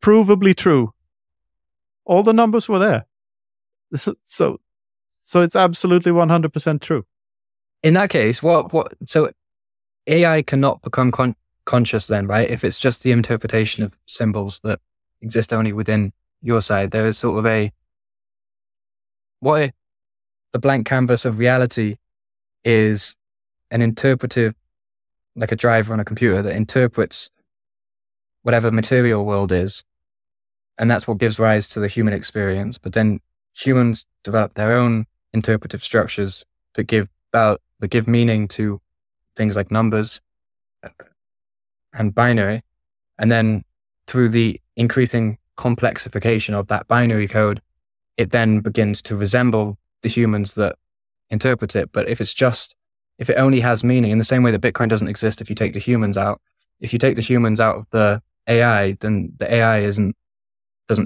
provably true. All the numbers were there. So it's absolutely 100% true. In that case, so AI cannot become conscious then, right? If it's just the interpretation of symbols that exist only within your side, there is sort of what if the blank canvas of reality is an interpretive, like a driver on a computer that interprets whatever material world is, and that's what gives rise to the human experience. But then humans develop their own interpretive structures that give meaning to things like numbers and binary, and then through the increasing complexification of that binary code, it then begins to resemble the humans that interpret it. But if it only has meaning, in the same way that Bitcoin doesn't exist if you take the humans out, if you take the humans out of the AI, then the AI doesn't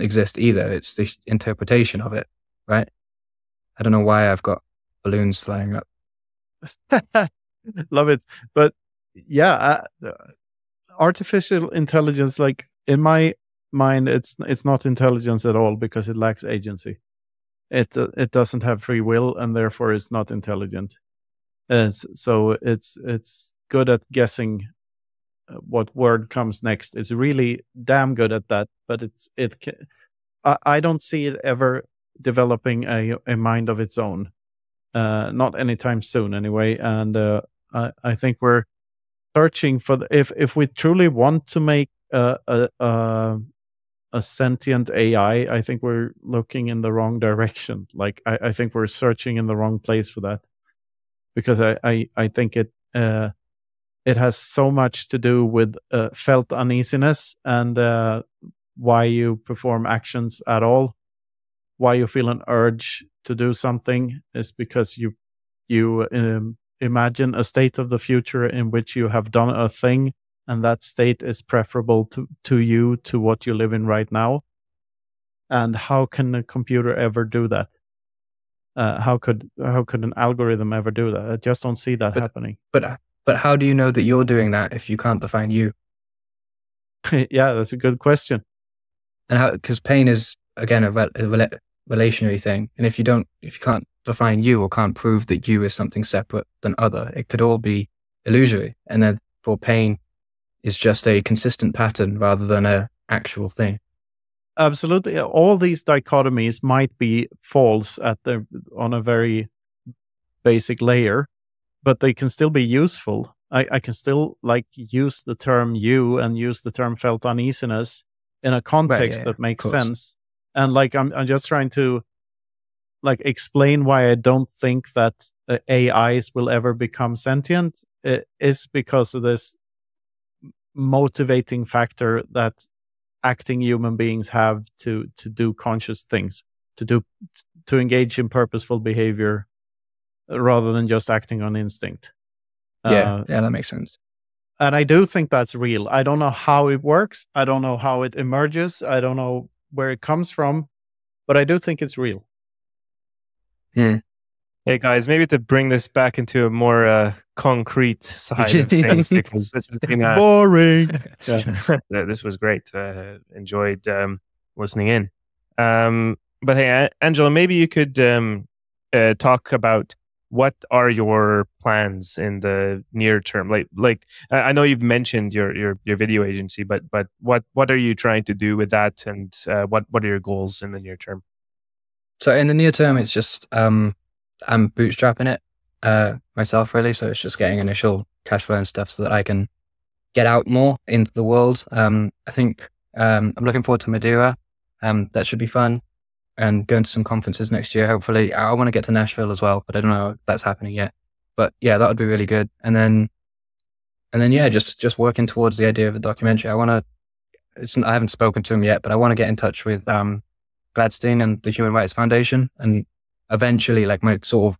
exist either. It's the interpretation of it, right? I don't know why I've got balloons flying up. Love it. But yeah, artificial intelligence, like in my mind, it's not intelligence at all because it lacks agency. It doesn't have free will, and therefore it's not intelligent. So it's good at guessing what word comes next. It's really damn good at that, but I don't see it ever developing a mind of its own, not anytime soon anyway. And I think we're searching for if we truly want to make a sentient AI, I think we're looking in the wrong direction. Like I think we're searching in the wrong place for that, because I think it has so much to do with felt uneasiness and why you perform actions at all. Why you feel an urge to do something is because you imagine a state of the future in which you have done a thing, and that state is preferable to you, to what you live in right now. And how can a computer ever do that? How could an algorithm ever do that? I just don't see that happening. But how do you know that you're doing that if you can't define you? Yeah, that's a good question. And because pain is again a relationary thing, and if you can't define you or can't prove that you is something separate than other, it could all be illusory, and then for pain is just a consistent pattern rather than a actual thing. Absolutely, all these dichotomies might be false on a very basic layer, but they can still be useful. I can still use the term you and use the term felt uneasiness in a context that makes sense. And I'm just trying to explain why I don't think that AIs will ever become sentient. It is because of this motivating factor that acting human beings have to do conscious things, to engage in purposeful behavior rather than just acting on instinct. Yeah, that makes sense. And I do think that's real. I don't know how it works. I don't know how it emerges. I don't know where it comes from, but I do think it's real. Hey guys, maybe to bring this back into a more concrete side of things, because this has been boring. This was great. Enjoyed listening in. But hey, Angelo, maybe you could talk about what are your plans in the near term. Like I know you've mentioned your video agency, but what are you trying to do with that, and what are your goals in the near term? So in the near term, it's just I'm bootstrapping it myself, really. So it's just getting initial cash flow and stuff so that I can get out more into the world. I think I'm looking forward to Madeira. That should be fun, and going to some conferences next year. Hopefully, I want to get to Nashville as well, but I don't know if that's happening yet. But yeah, that would be really good. And then yeah, just working towards the idea of a documentary. I haven't spoken to him yet, but I want to get in touch with Gladstein and the Human Rights Foundation, and eventually, like, my sort of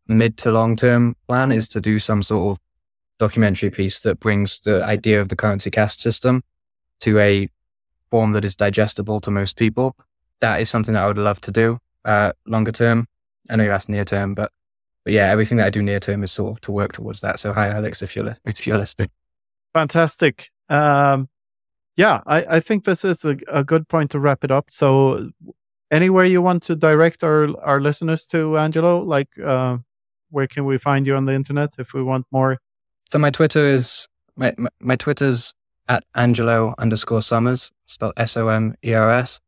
mid to long term plan is to do some sort of documentary piece that brings the idea of the currency caste system to a form that is digestible to most people. That is something that I would love to do longer term. I know you asked near term, but yeah, everything that I do near term is sort of to work towards that. So hi, Alex, if you're listening. Fantastic. Yeah, I think this is a good point to wrap it up. So anywhere you want to direct our listeners to, Angelo, like where can we find you on the internet if we want more? So my Twitter is my Twitter's at Angelo_Somers, spelled SOMERS.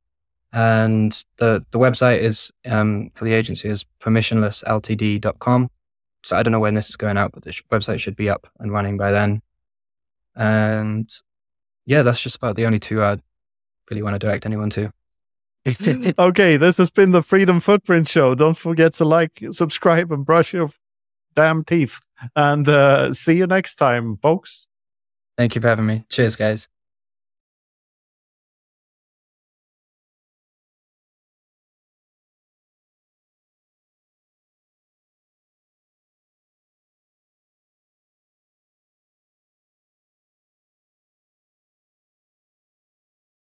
And the website is for the agency is permissionlessltd.com. So I don't know when this is going out, but the website should be up and running by then. And yeah, that's just about the only two I'd really want to direct anyone to. Okay, this has been the Freedom Footprint Show. Don't forget to like, subscribe, and brush your damn teeth. And see you next time, folks. Thank you for having me. Cheers, guys.